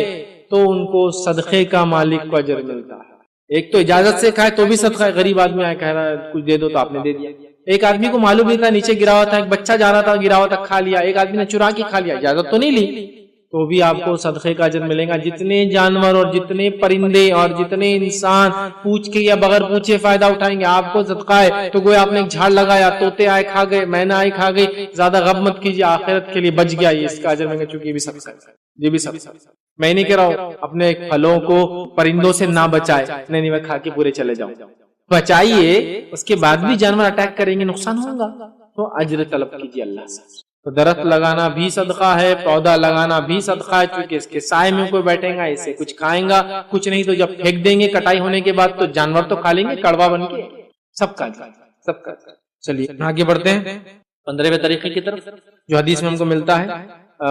تو ان کو صدقے کا مالک کو اجر ملتا ہے۔ ایک تو اجازت سے کھائے تو بھی صدقہ ہے، غریب آدمی آئے کہہ رہا ہے کچھ دے دو تو آپ نے دے دیا، ایک آدمی کو معلوم نہیں تھا نیچے گرا ہوا تھا، ایک بچہ جا رہا تھا گرا ہوا تھا کھا لیا، ایک آدمی نے چرا کے کھا لیا، اجازت تو نہیں لی، تو بھی آپ کو صدقے کا اجر ملے گا۔ جتنے جانور اور جتنے پرندے اور جتنے انسان پوچھ کے یا بغیر پوچھے فائدہ اٹھائیں گے آپ کو صدقہ ہے، تو گویا آپ نے ایک جھاڑ لگایا، طوطے آئے کھا گئے، مینا آئے کھا گئی، زیادہ غم مت کیجیے، آخرت کے لیے بچ گیا، یہ اس کا اجر ملے گا، چونکہ یہ بھی صدقہ ہے، یہ بھی صدقہ ہے۔ میں نہیں کہہ رہا ہوں اپنے پھلوں کو پرندوں سے نہ بچائے، نہیں میں کھا کے پورے چلے جاؤں، بچائیے، اس کے بعد بھی جانور اٹیک کریں گے نقصان ہوگا، تو اجر طلب کیجیے اللہ سے۔ تو درخت لگانا بھی صدقہ ہے، پودا لگانا بھی صدقہ ہے، چونکہ اس کے سائے میں کوئی بیٹھے گا، اسے کچھ کھائیں گا، کچھ نہیں تو جب پھینک دیں گے کٹائی ہونے کے بعد تو جانور تو کھا لیں گے کڑوا بن کے، سب کا سب کا۔ چلیے آگے بڑھتے ہیں 15ویں طریقے کی طرف جو حدیث میں ہم کو ملتا ہے،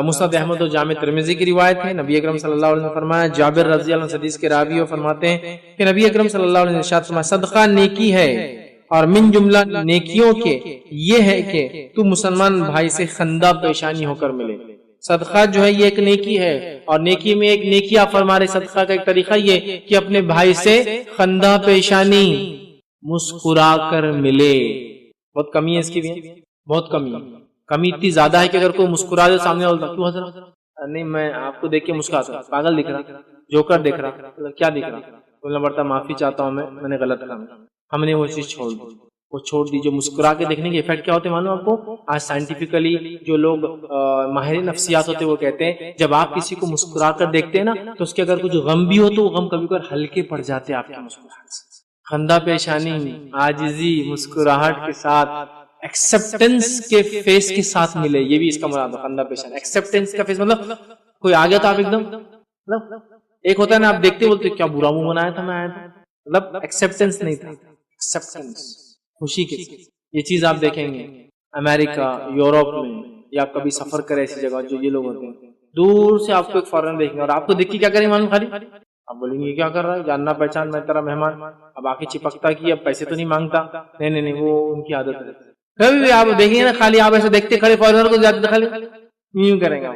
مسند احمد و جامع ترمذی کی روایت ہے، نبی اکرم صلی اللہ علیہ وسلم نے فرمایا، جابر رضی اللہ عنہ حدیث کے راوی وہ فرماتے ہیں کہ نبی اکرم صلی اللہ علیہ وسلم نے ارشاد فرمایا صدقہ نیکی ہے، اور من جملہ نیکیوں کے یہ ہے کہ تو مسلمان بھائی سے خندہ پیشانی ہو کر ملے۔ صدقہ جو ہے یہ ایک نیکی ہے، اور نیکی میں ایک نیکی آپ فرما رہے، صدقہ کا ایک طریقہ یہ کہ اپنے بھائی سے خندہ پیشانی مسکرا کر ملے۔ بہت کمی ہے اس کی بھی، بہت کمی ہے، کمی اتنی زیادہ ہے کہ اگر کوئی مسکرا دے سامنے والا، کیوں حضرت نہیں میں آپ کو دیکھ کے مسکراتا، پاگل دکھ رہا، جوکر دکھ رہا، کیا دکھ رہا، بولنا پڑتا معافی چاہتا ہوں میں نے غلط کام، ہم نے وہ چیز چھوڑ دی، جو مسکرا کے دیکھنے کے ایفیکٹ کیا ہوتے ہیں معلوم آپ کو؟ آج سائنٹیفکلی جو لوگ ماہر نفسیات ہوتے ہیں وہ کہتے ہیں جب آپ کسی کو مسکرا کر دیکھتے ہیں نا تو اس کے اگر کچھ غم بھی ہو تو وہ غم کبھی کبھی ہلکے پڑ جاتے ہیں آپ کے مسکراہٹ سے۔ خندہ پیشانی، عاجزی، مسکراہٹ کے ساتھ، ایکسپٹنس کے فیس کے ساتھ ملے، یہ بھی اس کا مراد ہے خندہ پیشانی۔ ایکسپٹنس کا فیس مطلب کوئی آ گیا تو آپ ایک دم، مطلب ایک ہوتا ہے نا آپ دیکھتے بولتے کیا برا منہ بنایا تھا میں آیا تھا، مطلب ایکسپٹنس نہیں تھا، ایکسپٹنس خوشی کے ساتھ۔ یہ چیز آپ دیکھیں گے امریکہ، یورپ میں، یا کبھی سفر کرے ایسی جگہ جو یہ لوگ ہوتے ہیں، دور سے آپ کو ایک فارن دیکھیں گے اور آپ کو دیکھ کے کیا کریں معلوم، خالی آپ بولیں گے کیا کر رہا ہے، جاننا پہچان میں تیرا مہمان، اب آ کے چپکتا کی اب پیسے تو نہیں مانگتا، نہیں وہ ان کی عادت ہے۔ کبھی بھی آپ دیکھیں گے نا خالی آپ ایسے دیکھتے کھڑے فارنر کو زیادہ خالی یوں کریں گے.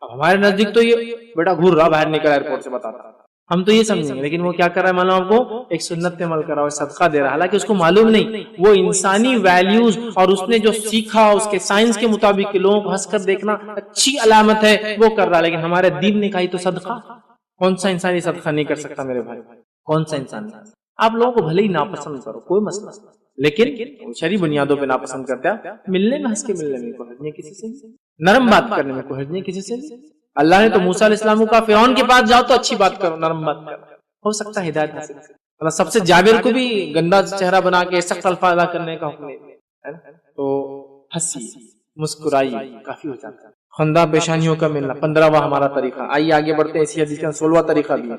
اب ہمارے نزدیک تو یہ بیٹا گھور رہا باہر نکل ایئرپورٹ سے بتاتا, ہم تو یہ سمجھیں گے, لیکن وہ کیا کر رہا ہے معلوم آپ کو, ایک سنت پہ عمل کر رہا ہے, صدقہ دے رہا ہے, حالانکہ اس کو معلوم نہیں وہ انسانی ویلیوز اور اس نے جو سیکھا اس کے سائنس کے مطابق کہ لوگوں کو ہنس کر دیکھنا اچھی علامت ہے وہ کر رہا ہے. لیکن ہمارے دین نے کہا تو صدقہ, کون سا انسان یہ صدقہ نہیں کر سکتا میرے بھائی, کون سا انسان. آپ لوگوں کو بھلے ہی ناپسند کرو کوئی مسئلہ نہیں, لیکن شرعی بنیادوں پہ ناپسند کرتے ہیں. ملنے میں ہنس کے ملنے میں کوئی حرج نہیں کسی سے, نرم بات کرنے میں کوئی حرج نہیں کسی سے. اللہ نے تو موسیٰ علیہ السلام کا فرعون کے پاس جاؤ تو اچھی بات کرو, نرم بات کرو, ہو سکتا ہے ہدایت حاصل کرو. سب سے جابر کو بھی گندا چہرہ بنا کے سخت الفاظ ادا کرنے کا حکم ہے, تو ہنسی مسکرائی کافی ہو جاتا ہے. خندہ پیشانیوں کا ملنا 15واں ہمارا طریقہ. آئیے آگے بڑھتے ہیں. اسی حدیث کا 16واں طریقہ بھی ہے,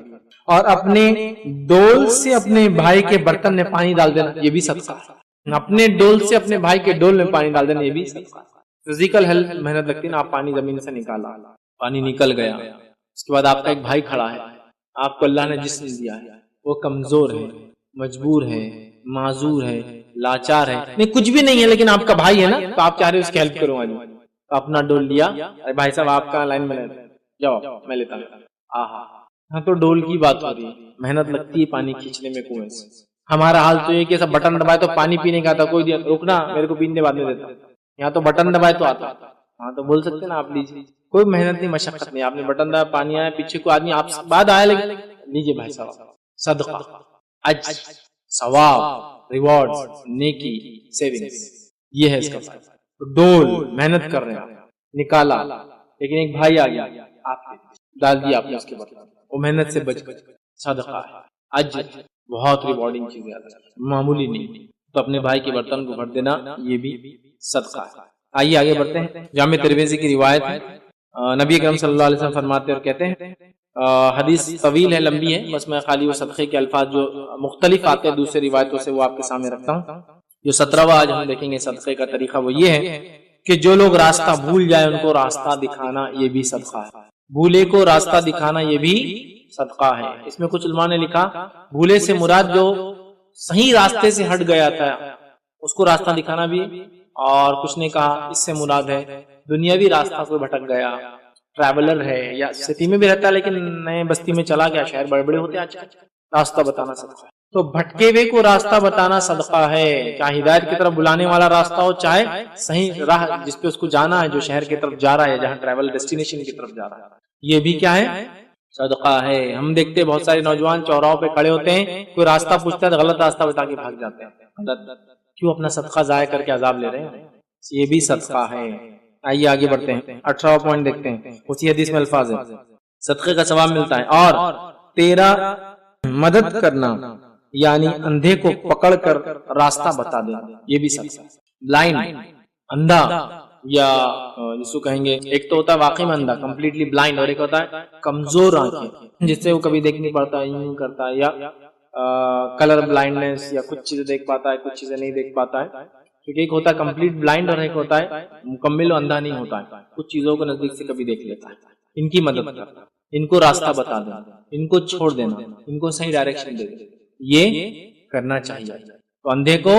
اور اپنے ڈول سے اپنے بھائی کے برتن میں پانی ڈال دینا, یہ بھی صدقہ ہے. اپنے ڈول سے اپنے بھائی کے ڈول میں پانی ڈال دینا, یہ بھی صدقہ ہے. فزیکل ہیلتھ محنت لگتی ہے نا, آپ پانی زمین سے نکالا, پانی نکل گیا, اس کے بعد آپ کا ایک بھائی کھڑا ہے, آپ کو اللہ نے جسم دیا ہے, وہ کمزور ہے, مجبور ہے, معذور ہے, لاچار ہے, نہیں کچھ بھی نہیں ہے, لیکن آپ کا بھائی ہے نا, تو آپ چاہ رہے اس کی ہیلپ کروں گا. تو اپنا ڈول لیا, ارے بھائی صاحب آپ کا لائن میں جاؤ میں لیتا ہوں. ہاں تو ڈول کی بات ہو رہی ہے, محنت لگتی ہے پانی کھینچنے میں کنویں سے. ہمارا حال تو یہ کہ سب بٹن دبائے تو پانی پینے کا آتا, کوئی رکنا میرے کو پینے بعد میں دیتا. یہاں تو بٹن دبائے تو آتا. ہاں تو بول سکتے نا آپ لیجیے, کوئی محنت نہیں مشقت نہیں, آپ نے بٹن دبایا پانی آیا, پیچھے کو آدمی آپ بعد آیا, لیکن لیجیے بھائی صاحب صدقہ, اجر, ثواب, ریوارڈ, نیکی, سیونگز, یہ ہے اس کا فائدہ. ڈول محنت کر رہے ہیں, نکالا, لیکن ایک بھائی آ گیا, آپ ڈال دیا آپ نے اس کے برتن, وہ محنت سے بچ گئے, صدقہ ہے. اجر بہت ریوارڈنگ چیز ہے, معمولی نہیں. تو اپنے بھائی کے برتن کو بھر دینا یہ بھی صدقہ ہے. آئیے آگے بڑھتے ہیں. جامع ترمذی کی روایت ہے, نبی اکرم صلی اللہ علیہ وسلم فرماتے اور کہتے ہیں, حدیث طویل ہے, لمبی ہے, بس میں خالی وہ صدقے کے الفاظ جو مختلف آتے ہیں دوسرے روایتوں سے وہ آپ کے سامنے رکھتا ہوں. جو 17واں آج ہم دیکھیں گے صدقے کا طریقہ وہ یہ ہے کہ جو لوگ راستہ بھول جائے ان کو راستہ دکھانا یہ بھی صدقہ ہے. بھولے کو راستہ دکھانا یہ بھی صدقہ ہے. اس میں کچھ علماء نے لکھا بھولے سے مراد جو صحیح راستے سے ہٹ گیا تھا اس کو راستہ دکھانا بھی, اور کچھ نے کہا اس سے مراد ہے دنیاوی راستہ کوئی بھٹک گیا, ٹریولر ہے یا سٹی میں بھی رہتا ہے لیکن نئے بستی میں چلا گیا, شہر بڑے بڑے ہوتے ہیں آج کل, راستہ بتانا صدقہ ہے. تو بھٹکے ہوئے کو راستہ بتانا صدقہ ہے, چاہے ہدایت کی طرف بلانے والا راستہ ہو, چاہے صحیح راہ جس پہ اس کو جانا ہے, جو شہر کی طرف جا رہا ہے, جہاں ٹریول ڈیسٹینیشن کی طرف جا رہا ہے, یہ بھی کیا ہے صدقہ ہے. ہم دیکھتے ہیں بہت سارے نوجوان چوراہوں پہ کھڑے ہوتے ہیں, کوئی راستہ پوچھتا ہے تو غلط راستہ بتا کے بھاگ جاتے ہیں. کیوں اپنا صدقہ ضائع کر کے عذاب لے رہے ہیں, یہ بھی صدقہ ہے. آئیے آگے بڑھتے ہیں. 18واں پوائنٹ دیکھتے ہیں. اسی حدیث میں الفاظ ہے صدقے کا ثواب ملتا ہے, اور تیرا مدد کرنا یعنی اندھے کو پکڑ کر راستہ بتا دینا, یہ بھی صدقہ ہے. بلائنڈ, اندھا, یا جس کو کہیں گے ایک تو ہوتا ہے واقعی میں اندھا کمپلیٹلی بلائنڈ, اور ایک ہوتا ہے کمزور آنکھیں جس سے وہ کبھی دیکھ نہیں پاتا, یوں کرتا ہے, یا کلر بلائنڈنس, یا کچھ چیزیں دیکھ پاتا ہے کچھ چیزیں نہیں دیکھ پاتا ہے. کیونکہ ایک ہوتا ہے کمپلیٹ بلائنڈ اور ایک ہوتا ہے مکمل و اندھا نہیں ہوتا ہے, کچھ چیزوں کو نزدیک سے کبھی دیکھ لیتا ہے. ان کی مدد کرنا, ان کو راستہ بتا دینا, ان کو چھوڑ دینا, ان کو صحیح ڈائریکشن دے دینا, یہ کرنا چاہیے. تو اندھے کو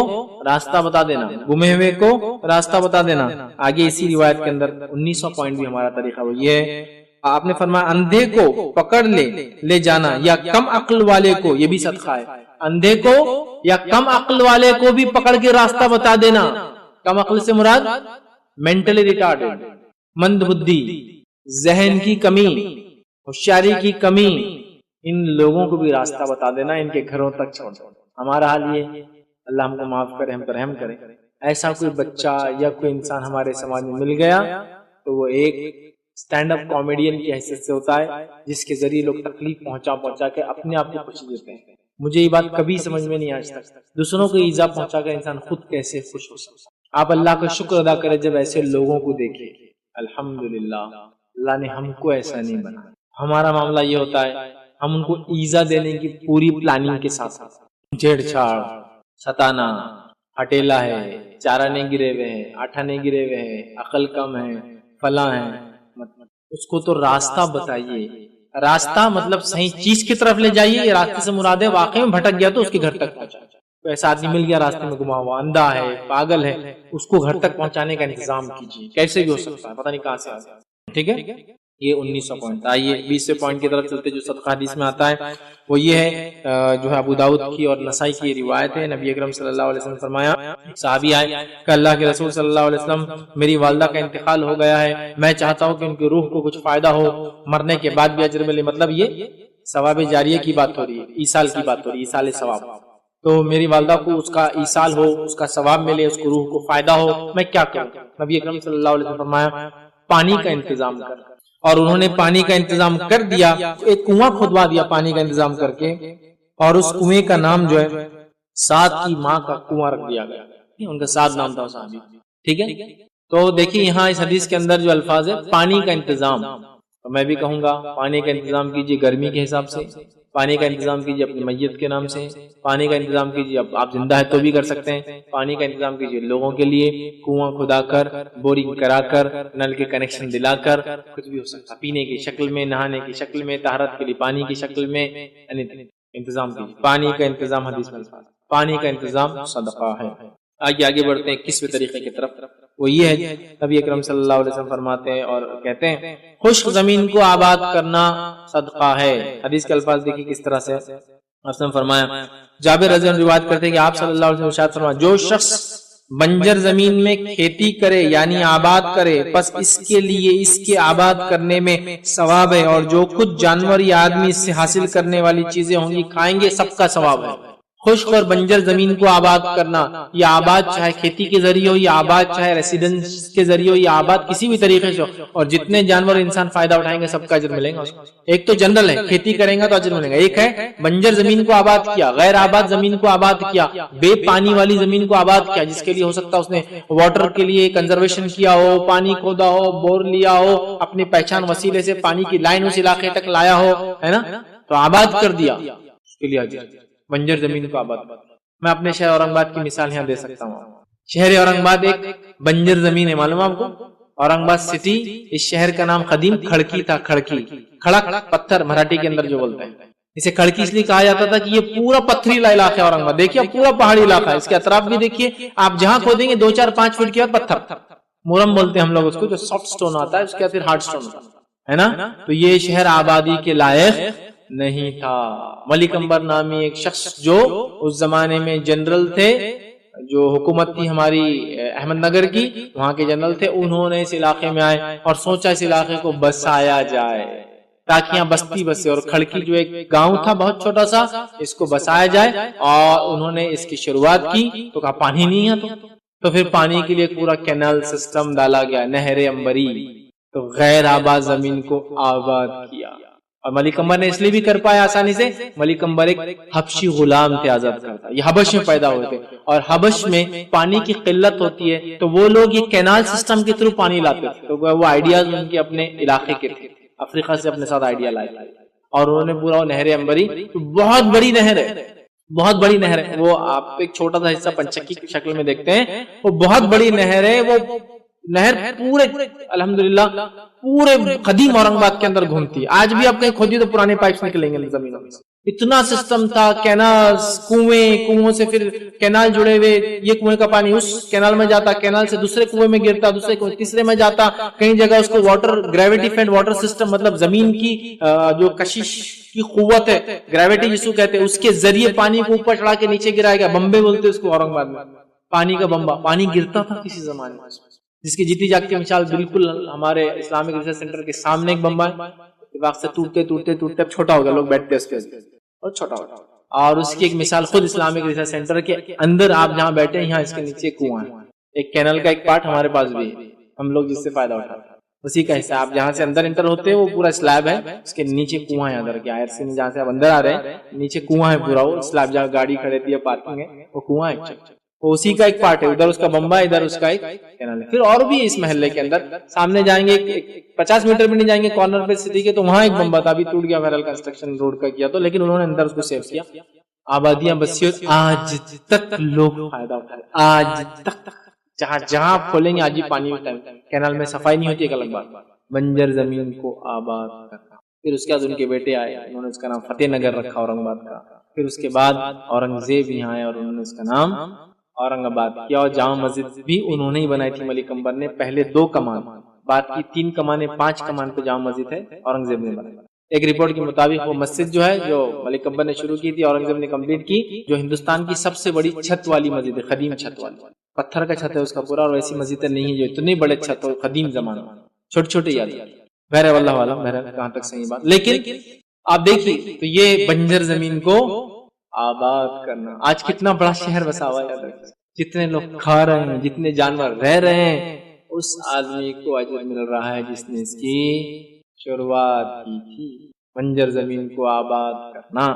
راستہ بتا دینا, گمے ہوئے کو راستہ بتا دینا. آگے اسی روایت کے اندر 19واں پوائنٹ بھی ہمارا طریقہ وہ یہ ہے, آپ نے فرمایا اندھے کو پکڑ لے جانا یا کم عقل والے کو, یہ بھی صدقہ ہے. اندھے کو یا کم عقل والے کو بھی پکڑ کے راستہ بتا دینا. کم عقل سے مراد مینٹلی ریٹارڈڈ, مند بدھی, ذہن کی کمی, ہوشیاری کی کمی, ان لوگوں کو بھی راستہ بتا دینا, ان کے گھروں تک چھوڑ دو. ہمارا حال یہ, اللہ ہم کو معاف کرے, ہم پر رحم کرے, ایسا کوئی بچہ یا کوئی انسان ہمارے سماج میں مل گیا تو وہ ایک اسٹینڈ اپ کامیڈین کی حیثیت سے ہوتا ہے, جس کے ذریعے لوگ تکلیف پہنچا کے اپنے آپ کو خوشی دیتے ہیں. مجھے یہ بات کبھی سمجھ میں نہیں آج تک, دوسروں کو ایذا پہنچا کر انسان خود کیسے خوش ہو سکتا. آپ اللہ کا شکر ادا کریں جب ایسے لوگوں کو دیکھیں, الحمدللہ اللہ نے ہم کو ایسا نہیں بنا. ہمارا معاملہ یہ ہوتا ہے ہم ان کو ایذا دینے کی پوری پلاننگ کے ساتھ چھیڑ چھاڑ, ستانا, ہٹیلا ہے, چارہ نہیں گرے ہوئے ہیں, آٹھا نہیں گرے ہوئے ہیں, عقل کم ہے, فلاں ہے. اس کو تو راستہ بتائیے, راستہ مطلب صحیح چیز کی طرف لے جائیے. یہ راستے سے مراد ہے واقعی میں بھٹک گیا تو اس کے گھر تک پہنچا. تو ایسا آدمی مل گیا راستے میں گما ہوا, اندھا ہے, پاگل ہے, اس کو گھر تک پہنچانے کا انتظام کیجیے. کیسے بھی ہو سکتا ہے, پتہ نہیں کہاں سے آ گیا. ٹھیک ہے، یہ 1900 پوائنٹ. آئیے 20ویں پوائنٹ کی طرف چلتے جو صدقہ حدیث میں آتا ہے وہ یہ ہے، جو ہے ابو داؤد کی اور نسائی کی روایت ہے. نبی اکرم صلی اللہ علیہ وسلم فرمایا، صحابی آئے کہ اللہ کے رسول صلی اللہ علیہ وسلم میری والدہ کا انتقال ہو گیا ہے، میں چاہتا ہوں کہ ان کی روح کو کچھ فائدہ ہو، مرنے کے بعد بھی اجر ملے. مطلب یہ ثواب جاریہ کی بات ہو رہی ہے، ایصال کی بات ہو رہی ہے، ایصال ثواب. تو میری والدہ کو اس کا ایصال ہو، اس کا ثواب ملے، اس کو روح کو فائدہ ہو، میں کیا کروں؟ نبی اکرم صلی اللہ علیہ وسلم فرمایا پانی کا انتظام کر. اور انہوں نے پانی کا انتظام کر دیا، ایک کنواں کھدوا دیا پانی کا انتظام کر کے، اور اس کنویں کا نام جو ہے سعد کی ماں کا کنواں رکھ دیا گیا. ان کا سعد نام تھا صحابی. ٹھیک ہے، تو دیکھیے یہاں اس حدیث کے اندر جو الفاظ ہے پانی کا انتظام، تو میں بھی کہوں گا پانی کا انتظام کیجیے گرمی کے حساب سے، پانی کا انتظام کیجیے اپنی میت کے نام سے، پانی کا انتظام کیجیے اب آپ زندہ ہے تو بھی کر سکتے ہیں، پانی کا انتظام کیجیے لوگوں کے لیے، کنواں کھدا کر، بورنگ کرا کر، نل کے کنیکشن دلا کر، کچھ بھی ہو سکتا، پینے کی شکل میں، نہانے کی شکل میں، طہارت کے لیے پانی کی شکل میں انتظام کیجیے. پانی کا انتظام حدیث میں پانی کا انتظام صدقہ ہے. آگے بڑھتے ہیں 21ویں طریقے کی طرف، وہ یہ ہے نبی اکرم صلی اللہ علیہ وسلم فرماتے ہیں اور کہتے ہیں خشک زمین کو آباد کرنا صدقہ ہے. حدیث کے الفاظ دیکھیے کس طرح سے وسلم فرمایا. جابر رضی اللہ عنہ روایت کرتے ہیں کہ آپ صلی اللہ علیہ وسلم ارشاد فرمایا جو شخص بنجر زمین میں کھیتی کرے یعنی آباد کرے پس اس کے لیے اس کے آباد کرنے میں ثواب ہے، اور جو کچھ جانور یا آدمی اس سے حاصل کرنے والی چیزیں ہوں گی کھائیں گے سب کا ثواب ہے. خشک اور بنجر زمین کو آباد کرنا، یا آباد چاہے کھیتی کے ذریعے ہو، یا آباد چاہے ریسیڈنس کے ذریعے ہو، یا آباد کسی بھی طریقے سے ہو، اور جتنے جانور انسان فائدہ اٹھائیں گے سب کا اجر ملے گا. ایک تو جنرل ہے کھیتی کریں گا تو اجر ملے گا، ایک ہے بنجر زمین کو آباد کیا، غیر آباد زمین کو آباد کیا، بے پانی والی زمین کو آباد کیا، جس کے لیے ہو سکتا ہے اس نے واٹر کے لیے کنزرویشن کیا ہو، پانی کھودا ہو، بور لیا ہو، اپنی پہچان وسیلے سے پانی کی لائن اس علاقے تک لایا ہو، ہے نا، تو آباد کر دیا، اس کے لیے اجر. بنجر زمین کو آباد. میں اپنے شہر اورنگ آباد کی مثال یہاں دے سکتا ہوں. شہر اورنگ آباد ایک بنجر زمین ہے، معلوم آپ کو. اورنگ آباد سٹی، اس شہر کا نام قدیم کھڑکی تھا. کھڑکی، کھڑک پتھر مراٹھی کے اندر جو بولتے ہیں، اسے کھڑکی اس لیے کہا جاتا تھا کہ یہ پورا پتھریلا علاقہ ہے اورنگ آباد. دیکھیے پورا پہاڑی علاقہ ہے، اس کے اطراف بھی دیکھیے آپ جہاں کھودیں گے 2-4-5 فٹ کے بعد پتھر، مورم بولتے ہیں ہم لوگ اس کو، جو سافٹ سٹون آتا ہے اس کے پھر ہارڈ سٹون ہے نا. تو یہ شہر آبادی کے لائق نہیں تھا. ملک امبر نامی ایک شخص جو اس زمانے میں جنرل تھے، جو حکومت تھی ہماری احمد نگر کی، وہاں کے جنرل تھے، انہوں نے اس علاقے میں آئے اور سوچا اس علاقے کو بسایا جائے تاکہ یہاں بستی بسے. اور کھڑکی جو ایک گاؤں تھا بہت چھوٹا سا، اس کو بسایا جائے. اور انہوں نے اس کی شروعات کی تو کہا پانی نہیں ہے تو پھر پانی کے لیے پورا کینال سسٹم ڈالا گیا، نہر امبری. تو غیر آباد زمین کو آباد کیا. اور ملک امبر نے اس لیے بھی کر پایا آسانی سے، ملک امبر ایک حبشی غلام تھے، آزاد کرتا. یہ حبش میں پیدا ہوئے تھے، اور حبش میں پانی کی قلت ہوتی ہے تو وہ لوگ یہ کینال سسٹم کے تھرو پانی لاتے تھے. تو وہ آئیڈیاز ان کے اپنے علاقے کے تھے، افریقہ سے اپنے ساتھ آئیڈیا لائے، اور انہوں نے پورا نہر امبری، بہت بڑی نہر ہے، بہت بڑی نہر ہے. وہ آپ ایک چھوٹا سا حصہ پنچکی کی شکل میں دیکھتے ہیں، وہ بہت بڑی نہر ہے. وہ نہر پورے الحمدللہ پورے قدیم اورنگ آباد کے اندر گھومتی ہے. آج بھی آپ کہیں کھودی تو پرانے پائپس نکلیں گے زمینوں میں. اتنا سسٹم تھا، کینالز، کنویں، کنووں سے پھر کینال جڑے ہوئے، یہ کنویں کا پانی اس کینال میں جاتا، کینال سے دوسرے کنویں میں گرتا، دوسرے کنویں تیسرے میں جاتا. کئی جگہ اس کو water gravity feed water system, مطلب زمین کی جو کشش کی قوت ہے، گریویٹی جس کو کہتے ہیں، اس کے ذریعے پانی کو اوپر چڑھا کے نیچے گرایا گیا. بمبے بولتے اس کو اورنگ آباد میں، پانی کا بمبا. پانی گرتا تھا کسی زمانے میں، جس کی جیتی جاگتی مثال بالکل ہمارے اسلامک ریسرچ سینٹر کے سامنے ایک بمبا ہے. وقت سے ٹوٹتے ٹوٹتے ٹوٹتے اب چھوٹا ہو گیا، لوگ بیٹھتے اس پہ اور چھوٹا ہو گیا. اور اس کی ایک مثال خود اسلامک ریسرچ سینٹر کے اندر آپ جہاں بیٹھے ہیں، یہاں اس کے نیچے کنواں ہے. ایک کینل کا ایک پارٹ ہمارے پاس بھی ہے، ہم لوگ جس سے فائدہ اٹھاتے ہیں، اسی کا حصہ. آپ جہاں سے اندر انٹر ہوتے ہیں وہ پورا سلیب ہے، اس کے نیچے کنواں ہے. اندر کے آئر سے جہاں سے آپ اندر آ رہے ہیں نیچے کنواں ہے پورا. وہ سلیب جہاں گاڑی کھڑے تھی، پارکنگ ہے، وہ کنواں ہے. وہ اسی کا ایک پارٹ ہے. ادھر اس کا بمبا، ادھر اس کا ایک کینل ہے. پھر اور بھی اس محلے کے اندر سامنے جائیں گے 50 میٹر بھی نہیں جائیں گے کارنر پہ سٹی کے، تو وہاں ایک بمبا تھا، ابھی ٹوٹ گیا، فیرل کنسٹرکشن روڈ کا کیا تو، لیکن انہوں نے اندر اس کو سیو کیا. آبادیاں بسی، آج تک لوگ فائدہ اٹھا رہے، آج تک جہاں جہاں آپ کھولیں گے آج ہی پانی ہوتا ہے. کینال میں صفائی نہیں ہوتی، ایک الگ بات. بنجر زمین کو آباد کرنا. پھر اس کے بعد ان کے بیٹے آئے، انہوں نے اس کا نام فتح نگر رکھا اورنگ آباد کا. پھر اس کے بعد اورنگزیب یہاں آئے اور انہوں نے اس کا نام اورنگ آباد کیا. اور جامع مسجد بھی انہوں نے ہی بنائی تھی ملک امبر نے. پہلے 2 کمان بات کی 3 کمانیں 5 کمان پہ جامع مسجد ہے اورنگزیب نے بنائی. ایک رپورٹ کے مطابق وہ مسجد جو ہے جو ملک اکبر نے شروع کی تھی اورنگزیب نے کمپلیٹ کی, جو ہندوستان کی سب سے بڑی چھت والی مسجد ہے, قدیم چھت والی, پتھر کا چھت ہے اس کا پورا, اور ایسی مسجدیں نہیں ہے جو اتنے بڑے چھت ہو قدیم زمانے میں, چھوٹے چھوٹے یاد. بہر واللہ عالم بہر کہاں تک صحیح بات. لیکن آپ دیکھیے تو یہ بنجر زمین کو آباد کرنا, آج کتنا بڑا شہر بسا ہوا ہے, جتنے لوگ کھا رہے ہیں, جتنے جانور رہ رہے ہیں, اس آدمی کو اجر مل رہا ہے جس نے اس کی شروعات کی تھی. بنجر زمین کو آباد کرنا,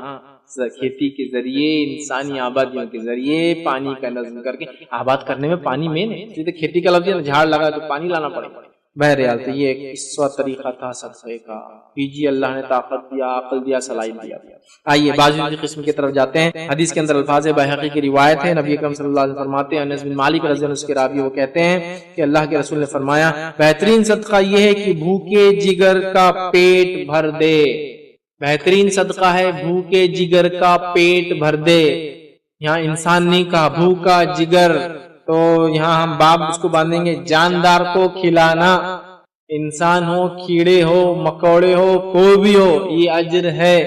کھیتی کے ذریعے, انسانی آبادیوں کے ذریعے, پانی کا نظم کر کے. آباد کرنے میں پانی مین ہے, سیدھے کھیتی کا لفظ ہے, جھاڑ لگا تو پانی لانا پڑے گا. بہرحال تو یہ ایک قصہ طریقہ تھا صدقے کا. پیجیے, اللہ نے طاقت دیا, عقل دیا, صلاحیت دیا. آئیے بازو قسم کی طرف جاتے ہیں. حدیث کے اندر الفاظ بحقی کی روایت ہے, نبی اکرم صلی اللہ علیہ وسلم فرماتے ہیں, انس بن مالک رضی اللہ عنہ کے راوی, وہ کہتے ہیں کہ اللہ کے رسول نے فرمایا, بہترین صدقہ یہ ہے کہ بھوکے جگر کا پیٹ بھر دے. بہترین صدقہ ہے بھوکے جگر کا پیٹ بھر دے. یہاں انسان نہیں کہا, بھوکا جگر, تو یہاں ہم باب اس کو باندھیں گے جاندار کو کھلانا. انسان ہو, کیڑے ہو, مکوڑے ہو, کوئی بھی ہو, یہ اجر ہے.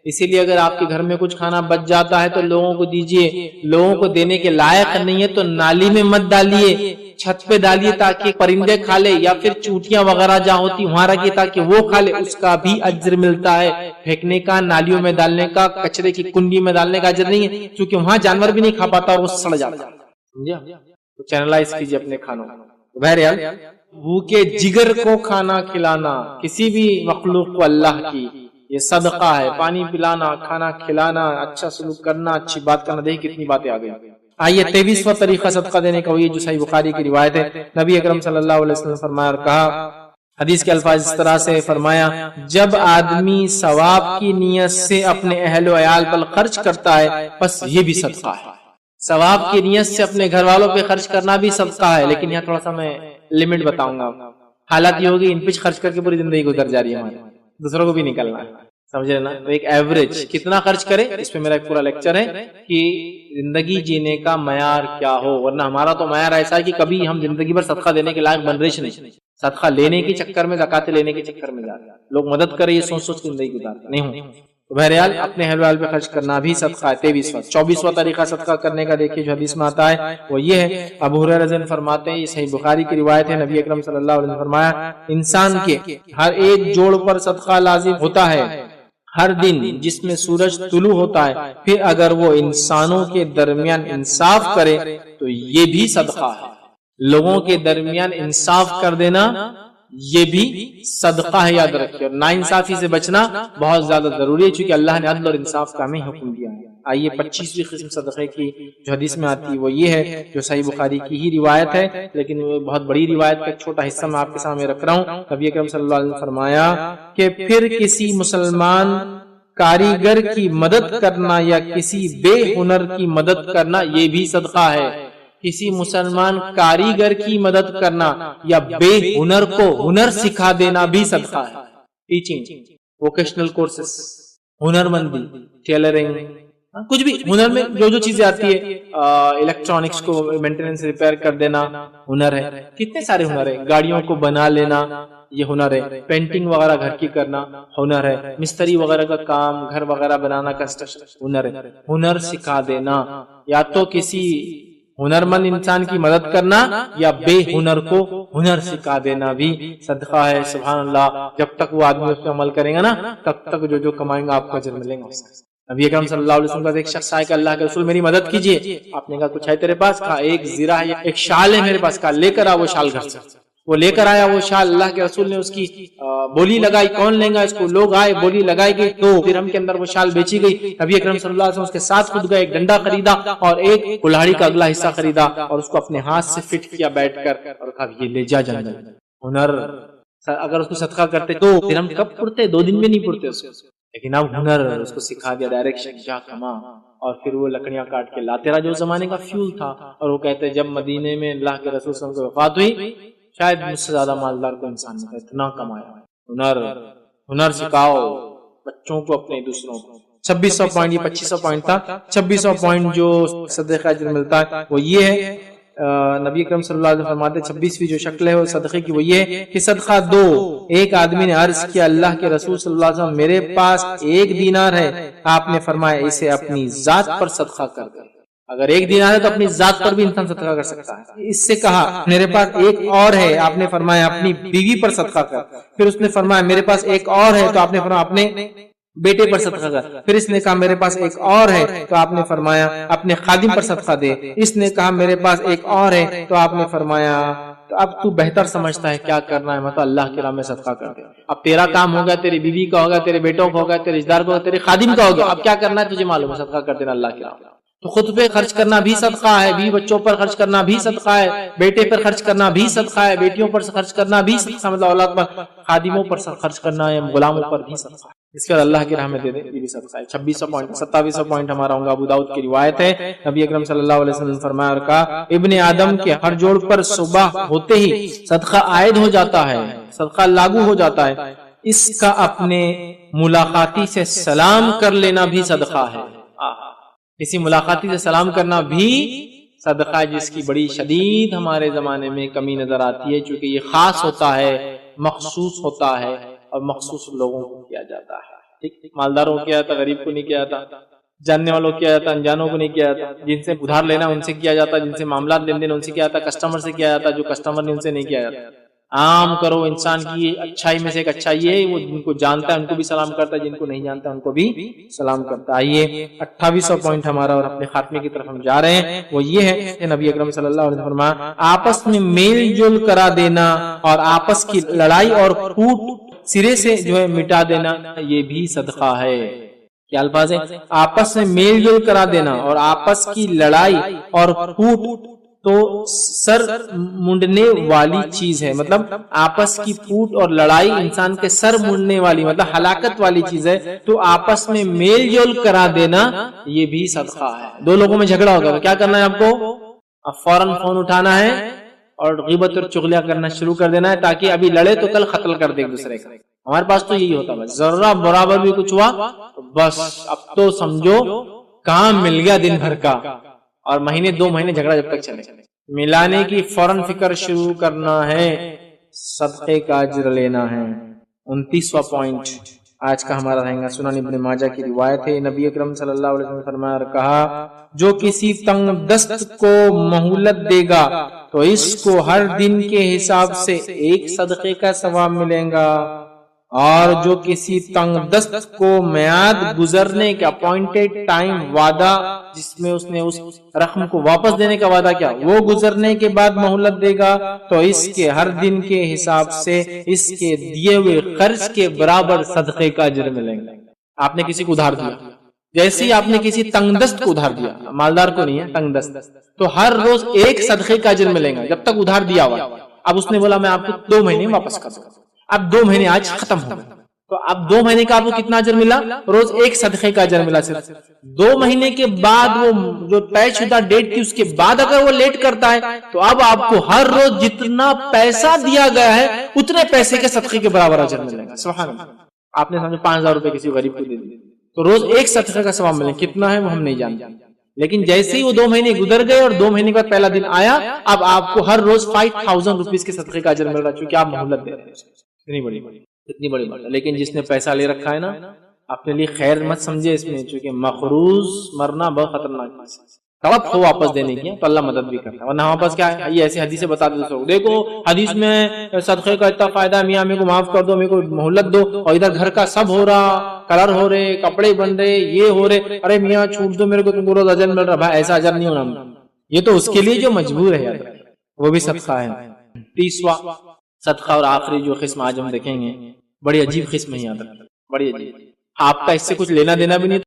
اسی لیے اگر آپ کے گھر میں کچھ کھانا بچ جاتا ہے تو لوگوں کو دیجئے. لوگوں کو دینے کے لائق نہیں ہے تو نالی میں مت ڈالیے, چھت پہ ڈالیے تاکہ پرندے کھا لے, یا پھر چونٹیاں وغیرہ جہاں ہوتی وہاں رکھیے تاکہ وہ کھا لے, اس کا بھی اجر ملتا ہے. پھینکنے کا, نالیوں میں ڈالنے کا, کچرے کی کنڈی میں ڈالنے کا اجر نہیں ہے, کیونکہ وہاں جانور بھی نہیں کھا پاتا اور وہ سڑ جاتا. سمجھا؟ تو چینلائز کیجئے اپنے کھانوں. بہرحال بھوکے جگر کو کھانا کھلانا, کسی بھی مخلوق کو اللہ کی, یہ صدقہ ہے. پانی پلانا, کھانا کھلانا, اچھا سلوک کرنا, اچھی بات کرنا. دیکھ کتنی باتیں آ گئی. آئیے 23واں طریقہ صدقہ دینے کا, وہی جو صحیح بخاری کی روایت ہے. نبی اکرم صلی اللہ علیہ وسلم فرمایا اور کہا, حدیث کے الفاظ اس طرح سے فرمایا, جب آدمی ثواب کی نیت سے اپنے اہل و عیال پر خرچ کرتا ہے بس یہ بھی صدقہ ہے. ثواب کی نیت سے اپنے گھر والوں پہ خرچ کرنا بھی صدقہ ہے. لیکن یہاں تھوڑا سا میں لمٹ بتاؤں گا. حالات یہ ہوگی ان پہ خرچ کر کے پوری زندگی گزر جا رہی ہے ہماری, دوسروں کو بھی نکلنا ہے. سمجھ رہے نا؟ ایک ایوریج کتنا خرچ کرے, اس پہ میرا ایک پورا لیکچر ہے کہ زندگی جینے کا معیار کیا ہو. ورنہ ہمارا تو معیار ایسا ہے کہ کبھی ہم زندگی بھر صدقہ دینے کے لائق بن رہے نہیں. صدقہ لینے کے چکر میں, زکات لینے کے چکر میں جا رہے, لوگ مدد کرے یہ سوچ سوچ زندگی گزارتے نہیں ہوں. تو بہرحال اپنے اہل ویال پہ خرچ کرنا بھی صدقہ ہے. 23واں 24واں طریقہ صدقہ کرنے کا دیکھیے جو حدیث میں آتا ہے وہ یہ ہے. ابو ہریرہ رضی اللہ عنہ فرماتے ہیں, یہ صحیح بخاری کی روایت ہے, نبی اکرم صلی اللہ علیہ وسلم فرمایا, انسان کے ہر ایک جوڑ پر صدقہ لازم ہوتا ہے ہر دن جس میں سورج طلوع ہوتا ہے. پھر اگر وہ انسانوں کے درمیان انصاف کرے تو یہ بھی صدقہ ہے. لوگوں کے درمیان انصاف کر دینا یہ بھی صدقہ ہے, یاد رکھیے. اور ناانصافی سے بچنا بہت زیادہ ضروری ہے, چونکہ اللہ نے عدل اور انصاف کا ہمیں حکم دیا ہے. آئیے 25ویں قسم صدقے کی جو حدیث میں آتی ہے وہ یہ ہے, جو صحیح بخاری کی ہی روایت ہے, لیکن وہ بہت بڑی روایت کا ایک چھوٹا حصہ میں آپ کے سامنے رکھ رہا ہوں. نبی اکرم صلی اللہ علیہ وسلم فرمایا کہ پھر کسی مسلمان کاریگر کی مدد کرنا یا کسی بے ہنر کی مدد کرنا یہ بھی صدقہ ہے. کسی مسلمان کاریگر کی مدد کرنا یا بے ہنر کو ہنر سکھا دینا بھی صدقہ ہے. ٹیچنگ, ووکیشنل کورسز, ہنر مندی, ٹیلرنگ, کچھ بھی ہنر میں جو جو چیزیں آتی ہے, الیکٹرانکس کو مینٹیننس ریپیئر کر دینا ہنر ہے. کتنے سارے ہنر ہے. گاڑیوں کو بنا لینا یہ ہنر ہے. پینٹنگ وغیرہ گھر کی کرنا ہنر ہے. مستری وغیرہ کا کام, گھر وغیرہ بنانا کنسٹرکشن ہنر ہے. ہنر سکھا دینا, یا تو کسی ہنرمند انسان کی مدد کرنا یا بے ہنر کو ہنر سکھا دینا بھی صدقہ ہے. سبحان اللہ, جب تک وہ آدمی اس پہ عمل کرے گا نا تب تک جو جو کمائیں گا آپ کو اجر ملے گا. نبی اکرم صلی اللہ علیہ وسلم کا ایک شخص آئے کہ اللہ کے رسول میری مدد کیجیے. آپ نے کہا کچھ ہے تیرے پاس؟ کہا ایک زرہ ہے, ایک شال ہے میرے پاس. کہا لے کر آ وہ شال گھر سے. وہ لے کر آیا وہ شال. اللہ کے رسول نے اس کی بولی لگائی, کون لیں گا اس کو. لوگ آئے, بولی لگائی گئی, تو درہم کے اندر وہ شال بیچی گئی. نبی اکرم صلی اللہ علیہ وسلم اس کے ساتھ خود گئے, ایک ڈنڈا خریدا اور ایک کلاڑی کا اگلا حصہ خریدا اور اس کو اپنے ہاتھ سے فٹ کیا بیٹھ کر, اور کہا یہ لے جا جنگل. ہنر اگر اس کو صدقہ کرتے تو درہم کب پڑتے, 2 دن میں نہیں پڑتے اس کو, لیکن اب ہنر اس کو سکھا دیا, ڈائریکشن, جا کما. اور پھر وہ لکڑیاں کاٹ کے لاتے رہا, جو زمانے کا فیول تھا. اور وہ کہتے جب مدینے میں اللہ کے رسول صلی اللہ علیہ وسلم کی وفات ہوئی شاید مجھ سے زیادہ مالدار کو انسان نے اتنا کمایا. ہنر سکھاؤ بچوں کو اپنے دوسروں کو. 2600 پوائنٹ, یہ 2500 پوائنٹ تھا. 2600 پوائنٹ جو صدقہ اجر ملتا ہے وہ یہ ہے نبی اکرم صلی اللہ علیہ وسلم فرماتے 26ویں جو شکل ہے وہ صدقے کی وہ یہ ہے کہ صدقہ دو. ایک آدمی نے عرض کیا اللہ کے رسول صلی اللہ علیہ وسلم میرے پاس 1 دینار ہے. آپ نے فرمایا اسے اپنی ذات پر صدقہ کر دو. اگر 1 دینار ہے تو اپنی ذات پر بھی انسان صدقہ کر سکتا ہے. اس سے کہا میرے پاس ایک اور ہے. آپ نے فرمایا اپنی بیوی پر صدقہ کر. پھر اس نے فرمایا میرے پاس ایک اور ہے. تو آپ نے فرمایا اپنے بیٹے پر صدقہ کر. پھر اس نے کہا میرے پاس ایک اور ہے. تو آپ نے فرمایا اپنے خادم پر صدقہ دے. اس نے کہا میرے پاس ایک اور ہے. تو آپ نے فرمایا تو اب تو بہتر سمجھتا ہے کیا کرنا ہے, مطلب اللہ کی راہ میں صدقہ کر دے. اب تیرا کام ہوگا, تیری بیوی کا ہوگا, تیرے بیٹوں کا ہوگا, تیرے رشتہ دار کا ہوگا, تیرے خادم کا ہوگا. اب کیا کرنا ہے تجھے معلوم ہے, صدقہ کر دینا اللہ کی راہ میں. تو خود پہ خرچ کرنا بھی صدقہ ہے, بیوی بچوں پر خرچ کرنا بھی صدقہ ہے, بیٹے پر خرچ کرنا بھی صدقہ ہے, بیٹیوں پر خرچ کرنا بھی صدقہ, مطلب اولاد پر, خادموں پر خرچ کرنا ہے, غلاموں پر بھی صدقہ ہے. اس کے بعد اللہ کی راہ میں دے دے, یہ بھی صدقہ ہے. 2700 پوائنٹ ہمارا ہوگا. ابو داؤد کی روایت ہے, نبی اکرم صلی اللہ علیہ وسلم نے فرمایا اور کہا ابن آدم کے ہر جوڑ پر صبح ہوتے ہی صدقہ عائد ہو جاتا ہے, صدقہ لاگو ہو جاتا ہے. اس کا اپنے ملاقاتی سے سلام کر لینا بھی صدقہ ہے. کسی ملاقاتی سے سلام کرنا بھی صدقہ ہے, جس کی بڑی شدید ہمارے زمانے میں کمی نظر آتی ہے, چونکہ یہ خاص ہوتا ہے, مخصوص ہوتا ہے اور مخصوص لوگوں کو کیا جاتا ہے. ٹھیک, مالداروں کو کیا جاتا, غریب کو نہیں کیا جاتا, جاننے والوں کو کیا جاتا, انجانوں کو نہیں کیا جاتا, جن سے ادھار لینا ان سے کیا جاتا, جن سے معاملات لین دین ان سے کیا جاتا, کسٹمر سے کیا جاتا, جو کسٹمر نے ان سے نہیں کیا جاتا. عام کرو, انسان کی اچھائی میں سے ایک اچھائی یہ ہے وہ جن کو جانتا ہے ان کو بھی سلام کرتا ہے, جن کو نہیں جانتا ان کو بھی سلام کرتا ہے. آئیے 2800 پوائنٹ ہمارا اور اپنے خاتمے کی طرف ہم جا رہے ہیں, وہ یہ ہے کہ نبی اکرم صلی اللہ علیہ وسلم فرمایا آپس میں میل جول کرا دینا اور آپس کی لڑائی اور پھوٹ سرے سے جو ہے مٹا دینا, یہ بھی صدقہ ہے. کیا الفاظ ہے, آپس میں میل جول کرا دینا اور آپس کی لڑائی اور پھوٹ تو سر منڈنے والی چیز ہے, مطلب آپس کی پھوٹ اور لڑائی انسان کے سر منڈنے والی, مطلب ہلاکت والی چیز ہے. تو آپس میں میل جول کرا دینا یہ بھی صدقہ ہے. دو لوگوں میں جھگڑا ہوگا تو کیا کرنا ہے آپ کو, اب فوراً فون اٹھانا ہے اور غیبت اور چغلیاں کرنا شروع کر دینا ہے, تاکہ ابھی لڑے تو کل قتل کر دے ایک دوسرے کا. ہمارے پاس تو یہی ہوتا ہے, ذرہ برابر بھی کچھ ہوا تو بس اب تو سمجھو کام مل گیا دن بھر کا, اور مہینے 2 مہینے جھگڑا جب تک چلے. ملانے کی فوراً فکر شروع کرنا ہے, صدقے کا اجر لینا ہے. 29واں پوائنٹ آج کا ہمارا رہے گا. سنن ابن ماجہ کی روایت ہے, نبی اکرم صلی اللہ علیہ وسلم نے فرمایا اور کہا جو کسی تنگ دست کو مہلت دے گا تو اس کو ہر دن کے حساب سے 1 صدقے کا ثواب ملے گا, اور جو کسی تنگ دست کو میعاد گزرنے کا اپوائنٹڈ ٹائم وعدہ, جس میں اس نے اس رقم کو واپس دینے کا وعدہ کیا, وہ گزرنے کے بعد مہلت دے گا تو اس کے ہر دن کے حساب سے اس کے دیے ہوئے خرچ کے برابر صدقے کا اجر ملے گا. آپ نے کسی کو ادھار دیا, جیسے ہی آپ نے کسی تنگ دست کو ادھار دیا, مالدار کو نہیں ہے, تنگ دست, تو ہر روز 1 صدقے کا اجر ملے گا جب تک ادھار دیا ہوا. اب اس نے بولا میں آپ کو 2 مہینے واپس کر دوں, اب 2 مہینے آج ختم ہو گئے, تو اب 2 مہینے کا آپ کو کتنا اجر ملا, روز 1 صدقے کا اجر ملا. صرف 2 مہینے کے بعد وہ جو طے شدہ ڈیٹ تھی اس کے بعد اگر وہ لیٹ کرتا ہے تو اب آپ کو ہر روز جتنا پیسہ دیا گیا ہے اتنے پیسے کے صدقے کے برابر اجر ملے گا. سبحان اللہ. آپ نے سمجھو 5000 روپے کسی غریب کو دے دی تو روز 1 صدقے کا ثواب ملے. کتنا ہے وہ ہم نہیں جانتے, لیکن جیسے ہی وہ 2 مہینے گزر گئے اور 2 مہینے کے بعد پہلا دن آیا, اب آپ کو ہر روز 5000 روپیز کے صدقے کا اجر مل رہا ہے, چونکہ آپ مہلت دے رہے ہیں. اتنی بڑی بات ہے. لیکن جس نے پیسہ لے رکھا ہے نا, اپنے لیے خیر مت سمجھے اس میں, چونکہ مقروض مرنا بہت خطرناک ہے. طلب ہو واپس دینے کی تو اللہ مدد بھی کرتا ہے, ورنہ واپس کیا ہے, یہ ایسی حدیثیں بتا دو, دیکھو حدیث میں صدقے کا اتنا فائدہ ہے, میاں میرے کو معاف کر دو, میرے کو مہلت دو, اور ادھر گھر کا سب ہو رہا, کلر ہو رہے, کپڑے بن رہے, یہ ہو رہے, ارے میاں چھوٹ دو میرے کو, تم کو روز اجر مل رہا. بھائی ایسا اجر نہیں ہونا, یہ تو اس کے لیے جو مجبور ہے, وہ بھی صدقہ ہے. 30واں صدقہ اور آخری جو قسم آج ہم دیکھیں گے, بڑی عجیب قسم ہے, یاد رکھنا, بڑی عجیب. آپ کا اس سے کچھ لینا دینا بھی نہیں,